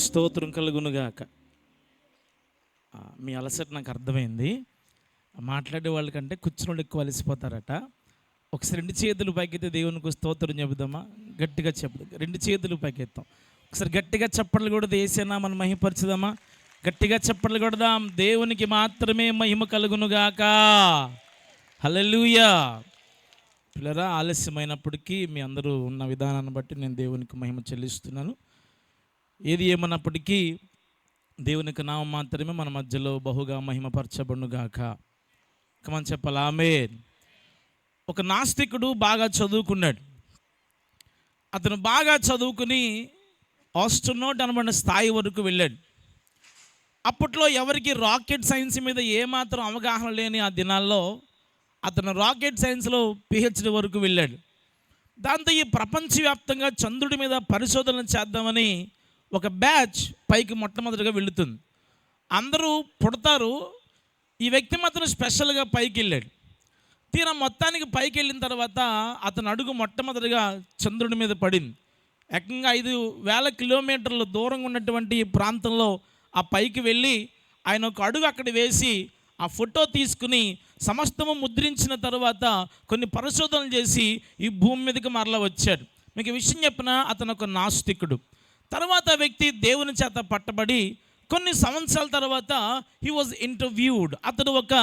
స్తోత్రం కలుగునుగాక. మీ అలసట నాకు అర్థమైంది. మాట్లాడే వాళ్ళకంటే కూర్చుని వాళ్ళు ఎక్కువ అలసిపోతారట. ఒకసారి రెండు చేతులు పైకెత్తే దేవునికి స్తోత్రం చెబుదామా? గట్టిగా చెబుదాం. రెండు చేతులు పైకెత్తాం. ఒకసారి గట్టిగా చప్పట్లు కూడా వేసేనా మనం మహిమపరచుదామా? గట్టిగా చప్పట్లు కొడదాం. దేవునికి మాత్రమే మహిమ కలుగునుగాక. హల్లెలూయా. పిల్లరా, ఆలస్యమైనప్పటికీ మీ అందరూ ఉన్న విధానాన్ని బట్టి నేను దేవునికి మహిమ చెల్లిస్తున్నాను. ఏది ఏమన్నప్పటికీ దేవునికి నామం మాత్రమే మన మధ్యలో బహుగా మహిమపరచబడునుగాక. మనం చెప్పాలి ఆమేన్. ఒక నాస్తికుడు బాగా చదువుకున్నాడు. అతను బాగా చదువుకుని ఆస్ట్రోనాట్ అనబడిన స్థాయి వరకు వెళ్ళాడు. అప్పట్లో ఎవరికి రాకెట్ సైన్స్ మీద ఏమాత్రం అవగాహన లేని ఆ దినాల్లో అతను రాకెట్ సైన్స్లో పిహెచ్డి వరకు వెళ్ళాడు. దాంతో ఈ ప్రపంచవ్యాప్తంగా చంద్రుడి మీద పరిశోధన చేద్దామని ఒక బ్యాచ్ పైకి మొట్టమొదటిగా వెళుతుంది. అందరూ పుడతారు, ఈ వ్యక్తి మాత్రం స్పెషల్గా పైకి వెళ్ళాడు. తీరా మొత్తానికి పైకి వెళ్ళిన తర్వాత అతను అడుగు మొట్టమొదటిగా చంద్రుడి మీద పడింది. ఏకంగా 5,000 కిలోమీటర్ల దూరంగా ఉన్నటువంటి ప్రాంతంలో ఆ పైకి వెళ్ళి ఆయన ఒక అడుగు అక్కడ వేసి ఆ ఫోటో తీసుకుని సమస్తము ముద్రించిన తర్వాత కొన్ని పరిశోధనలు చేసి ఈ భూమి మీదకి మరలా వచ్చాడు. మీకు విషయం చెప్పిన అతను ఒక నాస్తికుడు. తర్వాత వ్యక్తి దేవుని చేత పట్టబడి కొన్ని సంవత్సరాల తర్వాత హీ వాజ్ ఇంటర్వ్యూడ్. అతడు ఒక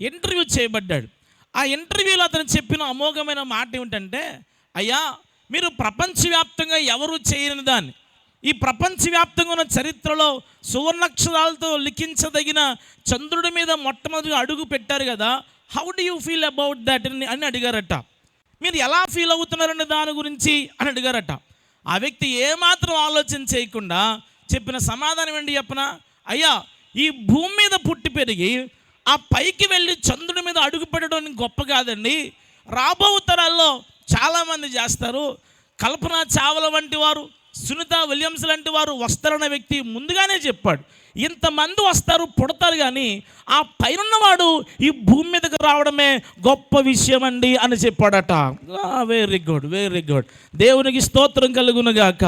ఇంటర్వ్యూ చేయబడ్డాడు. ఆ ఇంటర్వ్యూలో అతను చెప్పిన అమోఘమైన మాట ఏమిటంటే, అయ్యా, మీరు ప్రపంచవ్యాప్తంగా ఎవరు చేయని దాన్ని, ఈ ప్రపంచవ్యాప్తంగా ఉన్న చరిత్రలో సువర్ణాక్షరాలతో లిఖించదగిన చంద్రుడి మీద మొట్టమొదటిగా అడుగు పెట్టారు కదా, how do you feel about that అని అడిగారట. మీరు ఎలా ఫీల్ అవుతున్నారని దాని గురించి అని అడిగారట. ఆ వ్యక్తి ఏమాత్రం ఆలోచన చేయకుండా చెప్పిన సమాధానం ఏంటి చెప్పనా? అయ్యా, ఈ భూమి మీద పుట్టి పెరిగి ఆ పైకి వెళ్ళి చంద్రుడి మీద అడుగు పెట్టడం గొప్ప కాదండి. రాబో తరాల్లో చాలామంది చేస్తారు. కల్పనా చావ్లా వంటి వారు, సునీత విలియమ్స్ లాంటి వారు వస్తారన్న వ్యక్తి ముందుగానే చెప్పాడు. ఇంతమంది వస్తారు, పుడతారు, కానీ ఆ పైనన్నవాడు ఈ భూమి మీదకి రావడమే గొప్ప విషయం అండి అని చెప్పాడట. Very good, very good. దేవునికి స్తోత్రం కలుగునుగాక.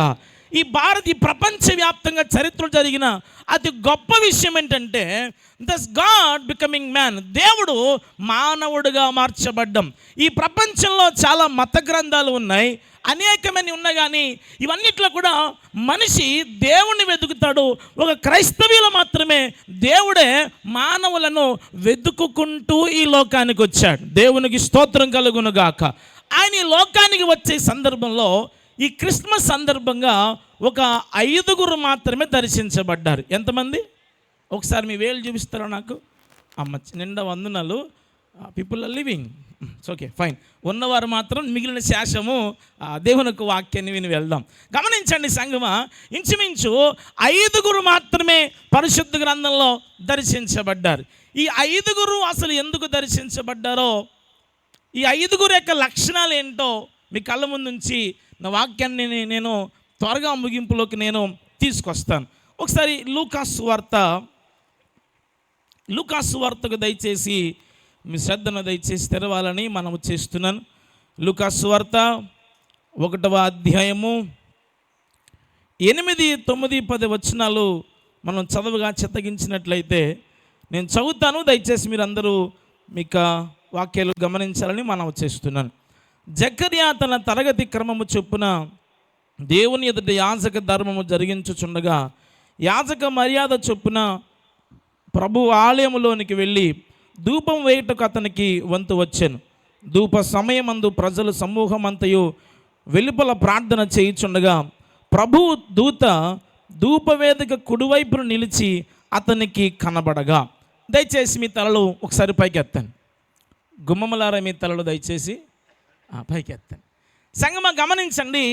ఈ ప్రపంచవ్యాప్తంగా చరిత్రలో జరిగిన అతి గొప్ప విషయం ఏంటంటే దస్ గాడ్ బికమింగ్ మ్యాన్. దేవుడు మానవుడిగా మార్చబడ్డం. ఈ ప్రపంచంలో చాలా మత గ్రంథాలు ఉన్నాయి, అనేకమైన ఉన్నాయి, కానీ ఇవన్నిట్లో కూడా మనిషి దేవుణ్ణి వెతుకుతాడు. ఒక క్రైస్తవులు మాత్రమే దేవుడే మానవులను వెతుకుకుంటూ ఈ లోకానికి వచ్చాడు. దేవునికి స్తోత్రం కలుగునుగాక. ఆయన ఈ లోకానికి వచ్చే సందర్భంలో ఈ క్రిస్మస్ సందర్భంగా ఒక 5 మాత్రమే దర్శించబడ్డారు. ఎంతమంది? ఒకసారి మీ వేలు చూపిస్తారా నాకు? అమ్మ నిండా వందనాలు. People are living. Okay, fine. ఉన్నవారు మాత్రం మిగిలిన శేషము దేవునికి వాక్యాన్ని విని వెళ్దాం. గమనించండి సంగమా, ఇంచుమించు 5 మాత్రమే పరిశుద్ధ గ్రంథంలో దర్శించబడ్డారు. ఈ 5 అసలు ఎందుకు దర్శించబడ్డారో, ఈ 5 యొక్క లక్షణాలు ఏంటో మీ కళ్ళ ముందు నుంచి నా వాక్యాన్ని నేను త్వరగా ముగింపులోకి నేను తీసుకొస్తాను. ఒకసారి లూకాసు వార్తకు దయచేసి మీ శ్రద్ధను దయచేసి తెరవాలని మనము చేస్తున్నాను. లూకాసు వార్త 1వ అధ్యాయము 8, 9, 10 వచనాలు మనం చదువుగా చిత్తగించినట్లయితే నేను చదువుతాను. దయచేసి మీరు అందరూ మీకు వాక్యాలు గమనించాలని మనం చేస్తున్నాను. జకర్యా తన తరగతి క్రమము చొప్పున దేవుని ఎదుట యాజక ధర్మము జరిగించుచుండగా యాజక మర్యాద చొప్పున ప్రభు ఆలయములోనికి వెళ్ళి ధూపం వేయుటకు అతనికి వంతు వచ్చాను. ధూప సమయమందు ప్రజలు సమూహమంతయు వెలుపల ప్రార్థన చేయుచుండగా ప్రభు దూత ధూపవేదిక కుడివైపును నిలిచి అతనికి కనబడగా. దయచేసి మీ తలలు ఒకసారి పైకి ఎత్తాను. గుమ్మములారా మీ తలలు దయచేసి పైకి ఎత్తాను. సంగమా గమనించండి,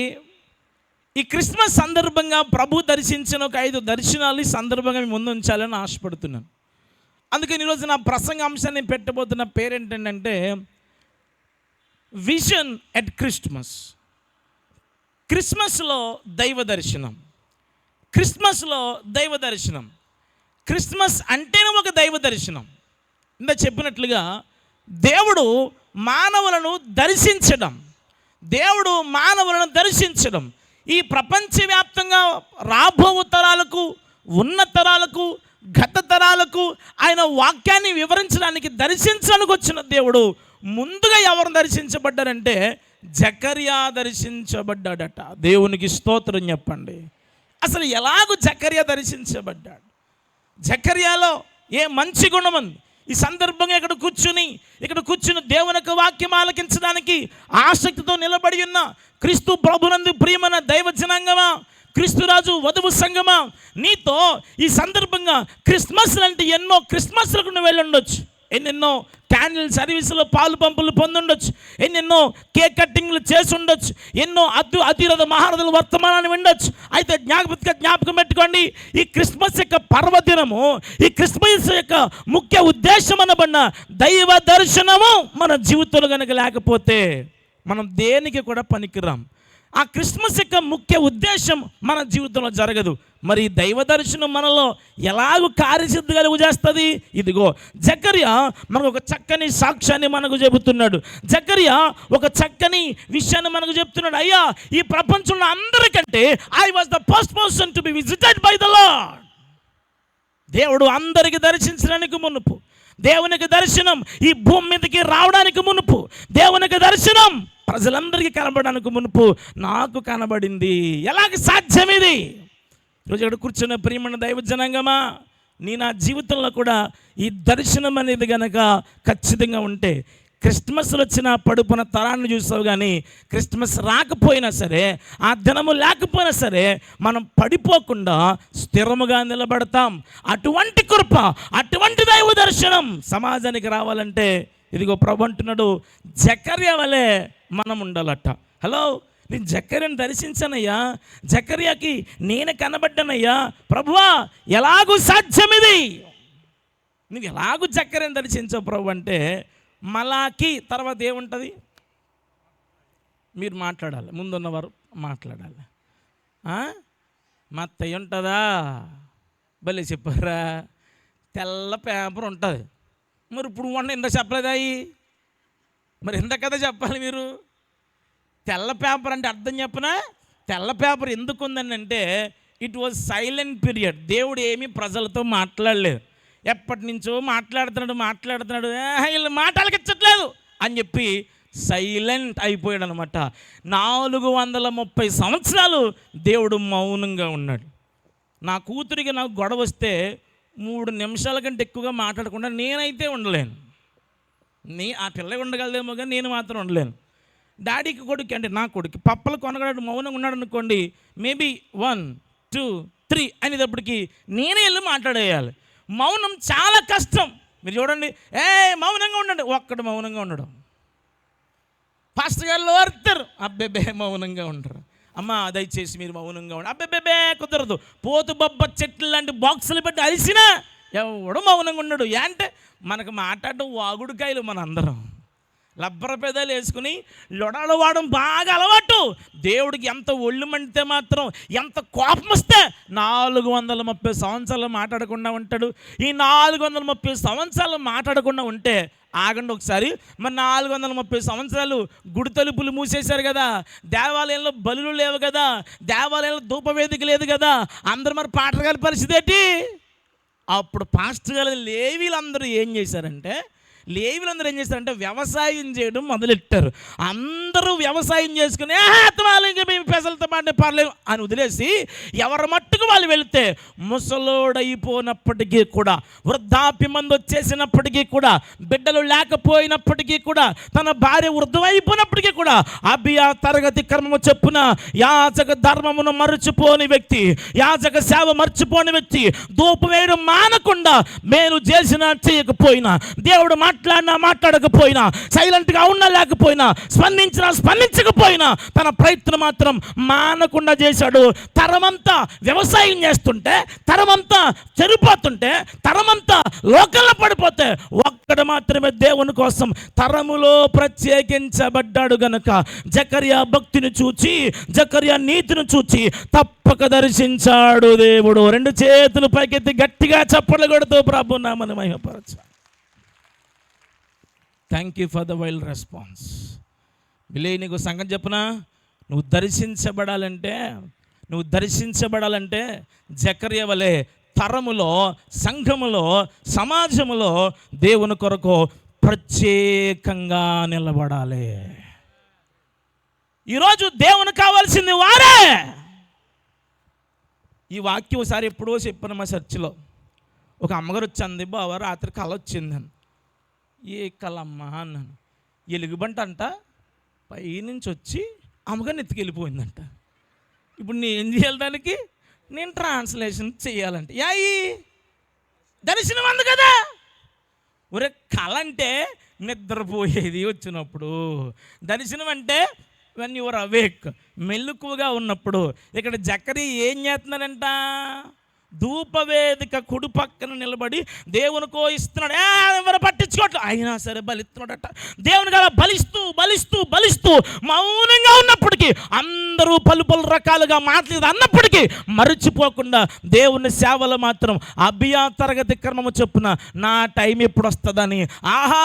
ఈ క్రిస్మస్ సందర్భంగా ప్రభు దర్శించిన ఒక 5 దర్శనాలు ఈ సందర్భంగా మీ ముందు ఉంచాలని ఆశపడుతున్నాను. అందుకని ఈరోజు నా ప్రసంగ అంశాన్ని పెట్టబోతున్న పేరేంటంటే విజన్ ఎట్ క్రిస్మస్. క్రిస్మస్లో దైవ దర్శనం. క్రిస్మస్లో దైవ దర్శనం. క్రిస్మస్ అంటేనే ఒక దైవ దర్శనం. ఇంత చెప్పినట్లుగా దేవుడు మానవులను దర్శించడం. ఈ ప్రపంచవ్యాప్తంగా రాబో తరాలకు, ఉన్న తరాలకు, గత తరాలకు ఆయన వాక్యాన్ని వివరించడానికి, దర్శించడానికి వచ్చిన దేవుడు ముందుగా ఎవరు దర్శించబడ్డారంటే జకర్యా దర్శించబడ్డాడట. దేవునికి స్తోత్రం చెప్పండి. అసలు ఎలాగూ జకర్యా దర్శించబడ్డాడు? జకర్యాలో ఏ మంచి గుణం ఉంది? ఈ సందర్భంగా ఇక్కడ కూర్చుని దేవుని యొక్క వాక్యం ఆలకించడానికి ఆసక్తితో నిలబడి ఉన్న క్రీస్తు ప్రభునందు ప్రియమైన దైవ జనాంగమా, క్రీస్తురాజు వధువు సంగమా, నీతో ఈ సందర్భంగా క్రిస్మస్ అంటే ఎన్నో క్రిస్మస్లకు నువ్వు వెళ్ళి ఉండొచ్చు, ఎన్నెన్నో క్యాండిల్ సర్వీసులో పాలు పంపులు పొందుండొచ్చు, ఎన్నెన్నో కేక్ కట్టింగ్లు చేసి ఉండొచ్చు, ఎన్నో అతిరథ మహారథుల వర్తమానాన్ని వినొచ్చు. అయితే జ్ఞాపకం పెట్టుకోండి, ఈ క్రిస్మస్ యొక్క పర్వదినము, ఈ క్రిస్మస్ యొక్క ముఖ్య ఉద్దేశం అనబడిన దైవ దర్శనము మన జీవితంలో కనుక లేకపోతే మనం దేనికి కూడా పనికిరాం. ఆ క్రిస్మస్ యొక్క ముఖ్య ఉద్దేశం మన జీవితంలో జరగదు. మరి దైవ దర్శనం మనలో ఎలాగూ కార్యసిద్ధి కలుగు చేస్తుంది? ఇదిగో జకర్యా మనకు ఒక చక్కని సాక్ష్యాన్ని మనకు చెబుతున్నాడు. జకర్యా ఒక చక్కని విషయాన్ని మనకు చెప్తున్నాడు. అయ్యా, ఈ ప్రపంచంలో అందరికంటే I was the first person to be visited by the lord. దేవుడు అందరికి దర్శించడానికి మునుపు, దేవునికి దర్శనం ఈ భూమి మీదకి రావడానికి మునుపు, దేవునికి దర్శనం ప్రజలందరికీ కనబడడానికి మునుపు నాకు కనబడింది. ఎలాగ సాధ్యం ఇది? ఈరోజు ఇక్కడ కూర్చున్న ప్రియమైన దైవ జనాంగమా, నా జీవితంలో కూడా ఈ దర్శనం అనేది గనక ఖచ్చితంగా ఉంటే, క్రిస్మస్లు వచ్చిన పడుపున తరాన్ని చూసావు, కానీ క్రిస్మస్ రాకపోయినా సరే, ఆ దినము లేకపోయినా సరే మనం పడిపోకుండా స్థిరముగా నిలబడతాం. అటువంటి కృప, అటువంటి దైవ దర్శనం సమాజానికి రావాలంటే ఇదిగో ప్రభు అంటున్నాడు, జకర్యా వలె మనం ఉండాలట. హలో, నేను జకర్యాని దర్శించానయ్యా, జకర్యాకి నేను కనబడ్డానయ్యా. ప్రభువా, ఎలాగూ సాధ్యం ఇది? నువ్వు ఎలాగూ జకర్యాని దర్శించావు ప్రభు అంటే, మలాకి తర్వాత ఏముంటుంది? మీరు మాట్లాడాలి, ముందున్నవారు మాట్లాడాలి. మత్తయి ఉంటుందా? భలే చెప్పారా? తెల్ల పేపర్ ఉంటుంది. మరి ఇప్పుడు ఇంత చెప్పలేదా? మరి ఎంత కదా చెప్పాలి మీరు? తెల్ల పేపర్ అంటే అర్థం చెప్పనా? తెల్ల పేపర్ ఎందుకు ఉందని అంటే, ఇట్ వాజ్ సైలెంట్ పీరియడ్. దేవుడు ఏమీ ప్రజలతో మాట్లాడలేదు. ఎప్పటి నుంచో మాట్లాడుతున్నాడు, వీళ్ళు మాటలకిచ్చట్లేదు అని చెప్పి సైలెంట్ అయిపోయాడు అనమాట. 430 సంవత్సరాలు దేవుడు మౌనంగా ఉన్నాడు. నా కూతురికి నాకు గొడవ వస్తే 3 నిమిషాల కంటే ఎక్కువగా మాట్లాడకుండా నేనైతే ఉండలేను. ఆ పిల్ల ఉండగలదేమో కానీ నేను మాత్రం ఉండలేను. డాడీకి కొడుకు అంటే నా కొడుకు పప్పలు కొనగలడు మౌనంగా ఉన్నాడు అనుకోండి, మేబీ 1 2 3 అనేటప్పటికి నేనే వెళ్ళి మాట్లాడేయాలి. మౌనం చాలా కష్టం. మీరు చూడండి, మౌనంగా ఉండండి, ఒక్కడు మౌనంగా ఉండడం. పాస్టర్ గారు వారుతారు, అబ్బెబ్బే మౌనంగా ఉండరు. అమ్మ దయచేసి మీరు మౌనంగా ఉండి, అబ్బెబ్బే కుదరదు. పోతు బొబ్బ చెట్లు లాంటి బాక్సులు పెట్టి అరిసినా ఎవడు మౌనంగా ఉండడు. అంటే మనకు మాట్లాడడం వాగుడుకాయలు. మన అందరం లబ్బర పెదాలు వేసుకుని లొడలవాడడం బాగా అలవాటు. దేవుడికి ఎంత ఒళ్ళు మండితే మాత్రం, ఎంత కోపం వస్తే 430 సంవత్సరాలు మాట్లాడకుండా ఉంటాడు. ఈ 430 సంవత్సరాలు మాట్లాడకుండా ఉంటే ఆగండి ఒకసారి, మరి 430 సంవత్సరాలు గుడి తలుపులు మూసేశారు కదా, దేవాలయంలో బలులు లేవు కదా, దేవాలయంలో ధూపవేదిక లేదు కదా, అందరూ మరి పాటగాలి పరిస్థితి ఏంటి? అప్పుడు పాస్టర్ గారు లేవీలందరూ ఏం చేశారంటే వ్యవసాయం చేయడం మొదలెట్టారు. అందరూ వ్యవసాయం చేసుకుని మేము పెసలతో పాటే పర్లేము అని వదిలేసి ఎవరి మట్టుకు వాళ్ళు వెళితే, ముసలోడైపోయినప్పటికీ కూడా, వృద్ధాప్య మంది వచ్చేసినప్పటికీ కూడా, బిడ్డలు లేకపోయినప్పటికీ కూడా, తన భార్య వృద్ధమైపోయినప్పటికీ కూడా, అభియా తరగతి క్రమము చెప్పున యాజక ధర్మమును మర్చిపోని వ్యక్తి, యాజక సేవ మర్చిపోని వ్యక్తి, ధూపం వేయడం మానకుండా మేలు చేసినా చేయకపోయినా, దేవుడు మాట్లాడకపోయినా, సైలెంట్గా ఉన్నా లేకపోయినా, స్పందించకపోయినా తన ప్రయత్నం మాత్రం మానకుండా చేశాడు. తరమంతా వ్యవసాయం చేస్తుంటే, తరమంతా చెరిపోతుంటే, తరమంతా లోకల్లో పడిపోతే, ఒక్కడు మాత్రమే దేవుని కోసం తరములో ప్రత్యేకించబడ్డాడు గనుక జకర్యా భక్తిని చూచి, జకర్యా నీతిని చూచి తప్పక దర్శించాడు దేవుడు. 2 చేతులు పైకెత్తి గట్టిగా చప్పట్లు కొడుతూ ప్రభు నామమున మహిమపరచు. Thank you for the wild response. బిలే నీకు సంగతి చెప్పనా, నువ్వు దర్శించబడాలంటే జకర్య వలె తరములో, సంఘములో, సమాజములో దేవుని కొరకు ప్రత్యేకంగా నిలబడాలి. ఈరోజు దేవుని కావాల్సింది వారే. ఈ వాక్యం ఒకసారి ఎప్పుడో చెప్పాను మా చర్చిలో. ఒక అమ్మగారు వచ్చింది, బావ రాత్రి కళ వచ్చిందని. ఏ కళమ్మా అన్నాను. ఎలుగుబంట అంట పైనుంచి వచ్చి అమ్మగారిని ఎత్తుకెళ్ళిపోయిందంట. ఇప్పుడు నేను ఏం చేయాలి, దానికి నేను ట్రాన్స్లేషన్ చేయాలంటే యాయి దర్శనం అంది కదా. ఒరే కళ అంటే నిద్రపోయేది వచ్చినప్పుడు, దర్శనం అంటే వెన్ యువర్ అవేక్, మెలకువగా ఉన్నప్పుడు. ఇక్కడ జకర్యా ఏం చేస్తున్నాడంట, ధూపవేదిక కుడి పక్కన నిలబడి దేవునికో ఇస్తున్నాడు. ఎవరు పట్టించుకోవట్లేదు, అయినా సరే బలిస్తున్నాడట. దేవునికి అలా బలిస్తూ బలిస్తూ బలిస్తూ మౌనంగా ఉన్నప్పటికీ, అందరూ పలు రకాలుగా మాట్లాడేది అన్నప్పటికీ మరచిపోకుండా దేవుని సేవలు మాత్రం అభియా తరగతి క్రమము చొప్పున నా టైం ఎప్పుడు వస్తుందని ఆహా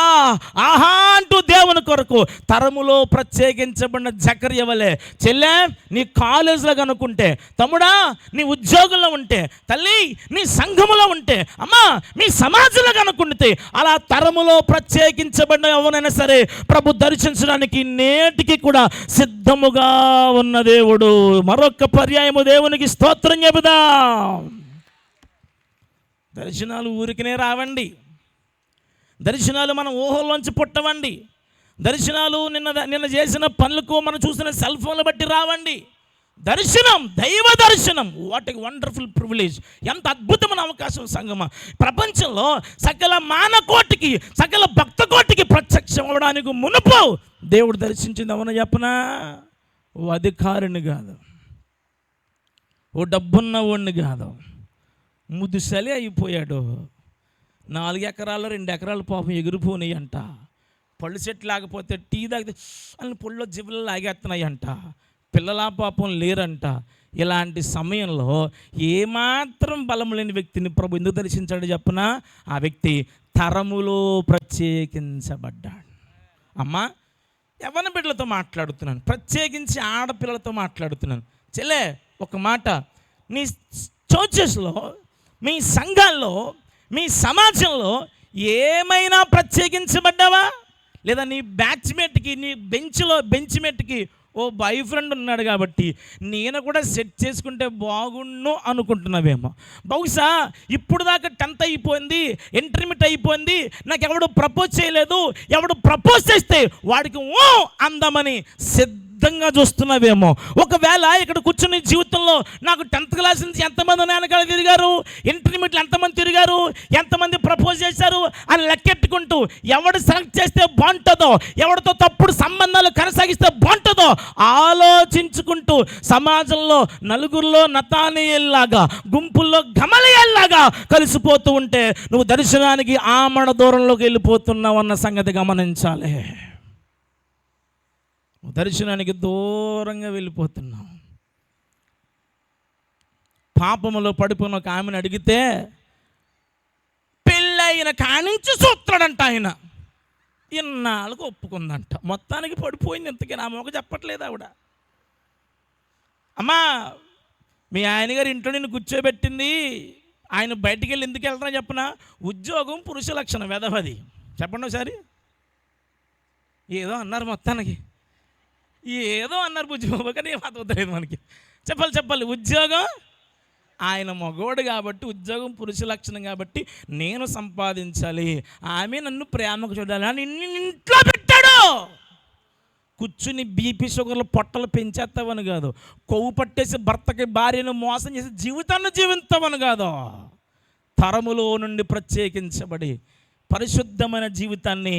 ఆహా అంటూ దేవుని కొరకు తరములో ప్రత్యేకించబడిన జకర్యా వలె. చెల్లె, నీ కాలేజీలో కనుక్కుంటే, తమ్ముడా నీ ఉద్యోగంలో ఉంటే, తల్లి నీ సంఘములో ఉంటే, అమ్మా మీ సమాజంలో కనుక్కుంటే, అలా తరములో ప్రత్యేకించబడిన ఎవరైనా సరే ప్రభు దర్శించడానికి నేటికి కూడా సిద్ధముగా ఉన్న దేవుడు. మరొక పర్యాయము దేవునికి స్తోత్రం చెబుదాం. దర్శనాలు ఊరికినే రావండి. దర్శనాలు మన ఊహల్లోంచి పుట్టవండి. దర్శనాలు నిన్న చేసిన పనులకు మనం చూసిన సెల్ ఫోన్లు బట్టి రావండి. దర్శనం, దైవ దర్శనం, వాట్ ఏ వండర్ఫుల్ ప్రివిలేజ్. ఎంత అద్భుతమైన అవకాశం సంగమా. ప్రపంచంలో సకల మానకోటికి, సకల భక్త కోటికి ప్రత్యక్షం అవ్వడానికి మునుపు దేవుడు దర్శించింది ఎవరన్నా చెప్పనా? ఓ అధికారిని కాదు, ఓ డబ్బున్నవాడిని కాదు, ముదుసలి అయిపోయాడు. 4 ఎకరాలు 2 ఎకరాలు పాపం ఎగిరిపోయినాయి అంట. పళ్ళు చెట్లు లేకపోతే టీ తాగితే అని పళ్ళు జివ్వలు లాగేస్తున్నాయి అంట. పిల్లల పాపం లేరంట. ఇలాంటి సమయంలో ఏమాత్రం బలం లేని వ్యక్తిని ప్రభు ఎందుకు దర్శించాడు చెప్పనా? ఆ వ్యక్తి తరములో ప్రత్యేకించబడ్డాడు. అమ్మా, యవ్వన బిడ్డలతో మాట్లాడుతున్నాను, ప్రత్యేకించి ఆడపిల్లలతో మాట్లాడుతున్నాను. చెల్లె, ఒక మాట, నీ చర్చెస్లో, మీ సంఘాల్లో, మీ సమాజంలో ఏమైనా ప్రత్యేకించబడ్డావా? లేదా నీ బ్యాచ్మేట్కి, నీ బెంచ్మేట్కి ఓ బాయ్ ఫ్రెండ్ ఉన్నాడు కాబట్టి నేను కూడా సెట్ చేసుకుంటే బాగుండు అనుకుంటున్నావేమో. బహుశా ఇప్పుడు దాకా 10th అయిపోయింది, ఇంటర్మీడియట్ అయిపోయింది, నాకు ఎవడు ప్రపోజ్ చేయలేదు, ఎవడు ప్రపోజ్ చేస్తే వాడికి ఓ అందమని సిద్ధంగా చూస్తున్నావేమో. ఒకవేళ ఇక్కడ కూర్చుని జీవితంలో నాకు 10th క్లాస్ నుంచి ఎంతమంది నాన్నగారు తిరిగారు, ఇంటర్మీడియట్లో ఎంతమంది తిరిగారు, ఎంతమంది ప్రపోజ్ చేశారు అని లెక్కెట్టుకుంటూ ఎవడు సెలెక్ట్ చేస్తే బాగుంటుందో, ఎవరితో తప్పుడు సంబంధాలు కొనసాగిస్తే బాగుంటుందో ఆలోచించుకుంటూ సమాజంలో నలుగురిలో నతానియేల్లాగా, గుంపుల్లో గమలీయేల్లాగా కలిసిపోతూ ఉంటే నువ్వు దర్శనానికి ఆమడ దూరంలోకి వెళ్ళిపోతున్నావు అన్న సంగతి గమనించాలి. దర్శనానికి దూరంగా వెళ్ళిపోతున్నావు. పాపములో పడిపోయిన ఒక ఆమెను అడిగితే పెళ్ళైన కానించి చూస్తాడంట ఆయన. ఇన్నాళ్ళకు ఒప్పుకుందంట. మొత్తానికి పడిపోయింది. ఇంతకీ నా మొగ చెప్పట్లేదు ఆవిడ. అమ్మా, మీ ఆయనగారు ఇంట్లో నిన్ను కూర్చోబెట్టింది, ఆయన బయటికి వెళ్ళి ఎందుకు వెళ్తానో చెప్పనా? ఉద్యోగం పురుష లక్షణం, వెధవది. చెప్పండి ఒకసారి. ఏదో అన్నారు, మొత్తానికి ఏదో అన్నారు బుజ్జిబాబు, కానీ ఏం అర్థమవుతలేదు మనకి. చెప్పాలి. ఉద్యోగం ఆయన మగోడు కాబట్టి, ఉద్యోగం పురుష లక్షణం కాబట్టి నేను సంపాదించాలి, ఆమె నన్ను ప్రేమకు చూడాలి అని ఇంట్లో పెట్టాడు. కూర్చుని బీపీ షుగర్లు పొట్టలు పెంచేస్తావని కాదు, కొవ్వు పట్టేసి భర్తకి భార్యను మోసం చేసి జీవితాన్ని జీవిస్తావని కాదు, తరములో నుండి ప్రత్యేకించబడి పరిశుద్ధమైన జీవితాన్ని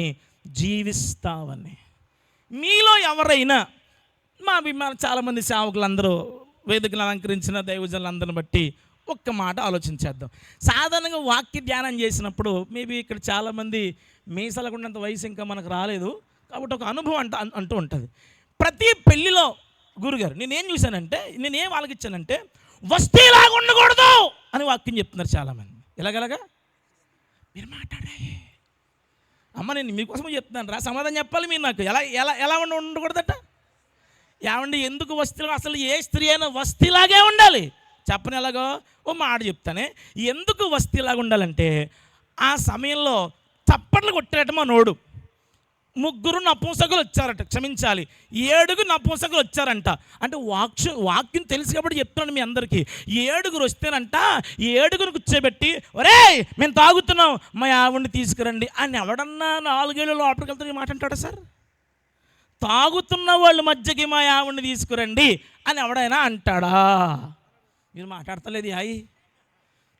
జీవిస్తావని. మీలో ఎవరైనా, మన చాలామంది సేవకులందరూ, వేదికలు అలంకరించిన దైవజనులందరిని బట్టి ఒక్క మాట ఆలోచించేద్దాం. సాధారణంగా వాక్య ధ్యానం చేసినప్పుడు మేబీ ఇక్కడ చాలామంది మీసలకున్నంత వయసు ఇంకా మనకు రాలేదు కాబట్టి ఒక అనుభవం అంటూ ఉంటుంది. ప్రతి పెళ్ళిలో గురుగారు నేనేం చూశానంటే, నేనేం వాళ్ళకి ఇచ్చానంటే, వస్తీలాగా ఉండకూడదు అని వాక్యం చెప్తున్నారు చాలామంది. ఎలాగలాగా మీరు మాట్లాడే అమ్మ, నేను మీకోసం చెప్తున్నాను రా, సమాధానం చెప్పాలి మీరు నాకు. ఎలా ఎలా ఎలా ఉండకూడదట? ఏమండి ఎందుకు వస్తీ, అసలు ఏ స్త్రీ అయినా వస్తీలాగే ఉండాలి. చెప్పని ఎలాగో ఓ మాట చెప్తానే. ఎందుకు వస్తీలాగా ఉండాలంటే ఆ సమయంలో చప్పట్లు కొట్టారట మా నోడు. 3 నపుంసకులు వచ్చారట, క్షమించాలి 7 నపుంసకులు వచ్చారంట. అంటే వాక్యం తెలుసు కాబట్టి చెప్తున్నాను మీ అందరికీ. 7 వస్తేనంట 7 కూర్చోబెట్టి, ఒరేయ్ మేము తాగుతున్నాం మా ఆవిడ్ని తీసుకురండి అని ఎవడన్నా 4 ఏళ్ళు లోపలికి వెళ్తారు మాట అంటాడా సార్? తాగుతున్న వాళ్ళ మధ్యకి మా ఆవిడ్ని తీసుకురండి అని ఎవడైనా అంటాడా? మీరు మాట్లాడతలేదు, అయ్యి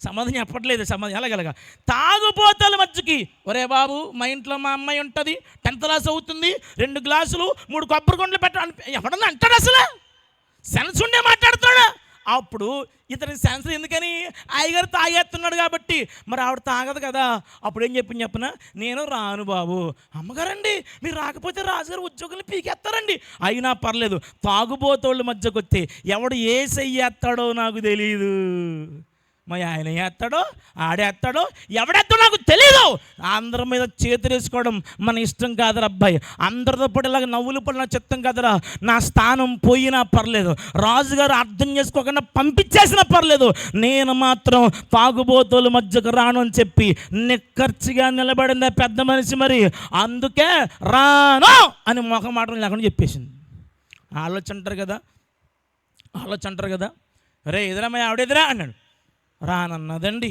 సమాధానం చెప్పట్లేదు. సమాధానం ఎలాగలగా తాగుబోతాల మధ్యకి, ఒరే బాబు మా ఇంట్లో మా అమ్మాయి ఉంటుంది, 10th క్లాస్ అవుతుంది, 2 గ్లాసులు 3 కొబ్బరి కొండలు పెట్టాలని ఎవడన్నా అంటాడు? అసలు సెన్స్ ఉండే మాట్లాడుతున్నాడా? అప్పుడు ఇతని సెన్స్ ఎందుకని? అయ్యగారు తాగేస్తున్నాడు కాబట్టి. మరి ఆవిడ తాగదు కదా. అప్పుడు ఏం చెప్పిన నేను రాను బాబు. అమ్మగారండి మీరు రాకపోతే రాజుగారు ఉద్యోగులు పీకేస్తారండి. అయినా పర్లేదు, తాగుబోతోళ్ళ మధ్యకు వస్తే ఎవడు ఏ చెయ్యేస్తాడో నాకు తెలియదు. మా ఆయన వేస్తాడో ఆడేస్తాడో ఎవడేస్తాడో నాకు తెలీదు. అందరి మీద చేతులు వేసుకోవడం మన ఇష్టం కాదురా అబ్బాయి. అందరితో పాటు ఇలాగ నవ్వులు పడిన చిత్తం కాదురా. నా స్థానం పోయినా పర్లేదు, రాజుగారు అర్థం చేసుకోకుండా పంపించేసినా పర్లేదు, నేను మాత్రం తాగుబోతుల మధ్యకు రాను అని చెప్పి నిక్కర్చిగా నిలబడింది పెద్ద మనిషి. మరి అందుకే రాను అని మొహమాటం లేకుండా చెప్పేసింది. ఆలోచన అంటారు కదా, రే ఎదురా మా ఆవిడ ఎదురా అన్నాడు. రానన్నదండి.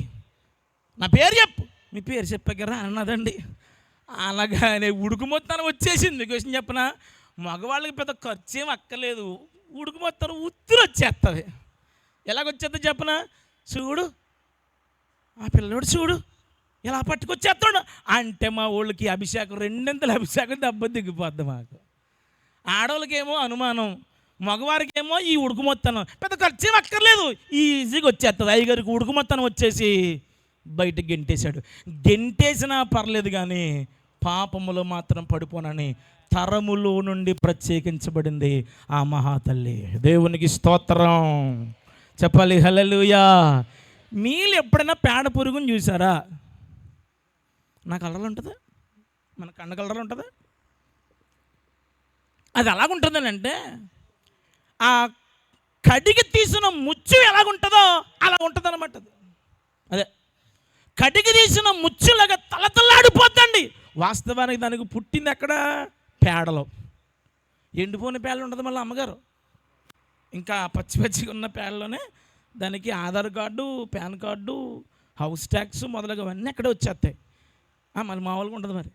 నా పేరు చెప్పు. మీ పేరు చెప్పాక రానన్నదండి. అలాగానే ఉడుకు మొత్తాన్ని వచ్చేసింది. మీకు విషయం చెప్పిన మగవాళ్ళకి పెద్ద ఖర్చు ఏం అక్కర్లేదు, ఉడుకు మొత్తాన్ని ఉత్తిరి వచ్చేస్తుంది. ఎలాగొచ్చేద్దో చెప్పిన, చూడు ఆ పిల్లడు చూడు ఇలా పట్టుకొచ్చేస్తాడు అంటే మా ఊళ్ళకి అభిషేకం 2 అభిషేకం దెబ్బ దిగిపోద్ది. మాకు ఆడవాళ్ళకేమో అనుమానం, మగవారికేమో ఈ ఉడుకు మొత్తం పెద్ద ఖర్చు ఏం అక్కర్లేదు, ఈజీగా వచ్చేస్తుంది. అయ్యగారికి ఉడుకు మొత్తం వచ్చేసి బయటకు గెంటేసినా పర్లేదు, కానీ పాపములో మాత్రం పడిపోనని తరములో నుండి ప్రత్యేకించబడింది ఆ మహాతల్లి. దేవునికి స్తోత్రం చెప్పాలి, హల్లెలూయా. మీరు ఎప్పుడైనా పేడ పురుగుని చూసారా? నా కలర్లు ఉంటుందా? మన కన్న కలర్లు ఉంటుందా? అది ఎలాగుంటుందని అంటే, ఆ కడిగి తీసిన ముచ్చు ఎలాగుంటుందో అలా ఉంటుంది అనమాట. అదే కడిగి తీసిన ముచ్చులాగా తలతల్లాడిపోద్దండి. వాస్తవానికి దానికి పుట్టింది ఎక్కడ? పేడలో. ఎండిపోయిన పేడలు ఉంటుంది మళ్ళీ అమ్మగారు. ఇంకా పచ్చిగా ఉన్న పేడలోనే దానికి Aadhaar card, PAN card, house tax మొదలగువన్నీ అక్కడే వచ్చేస్తాయి. మళ్ళీ మామూలుగా ఉంటుంది. మరి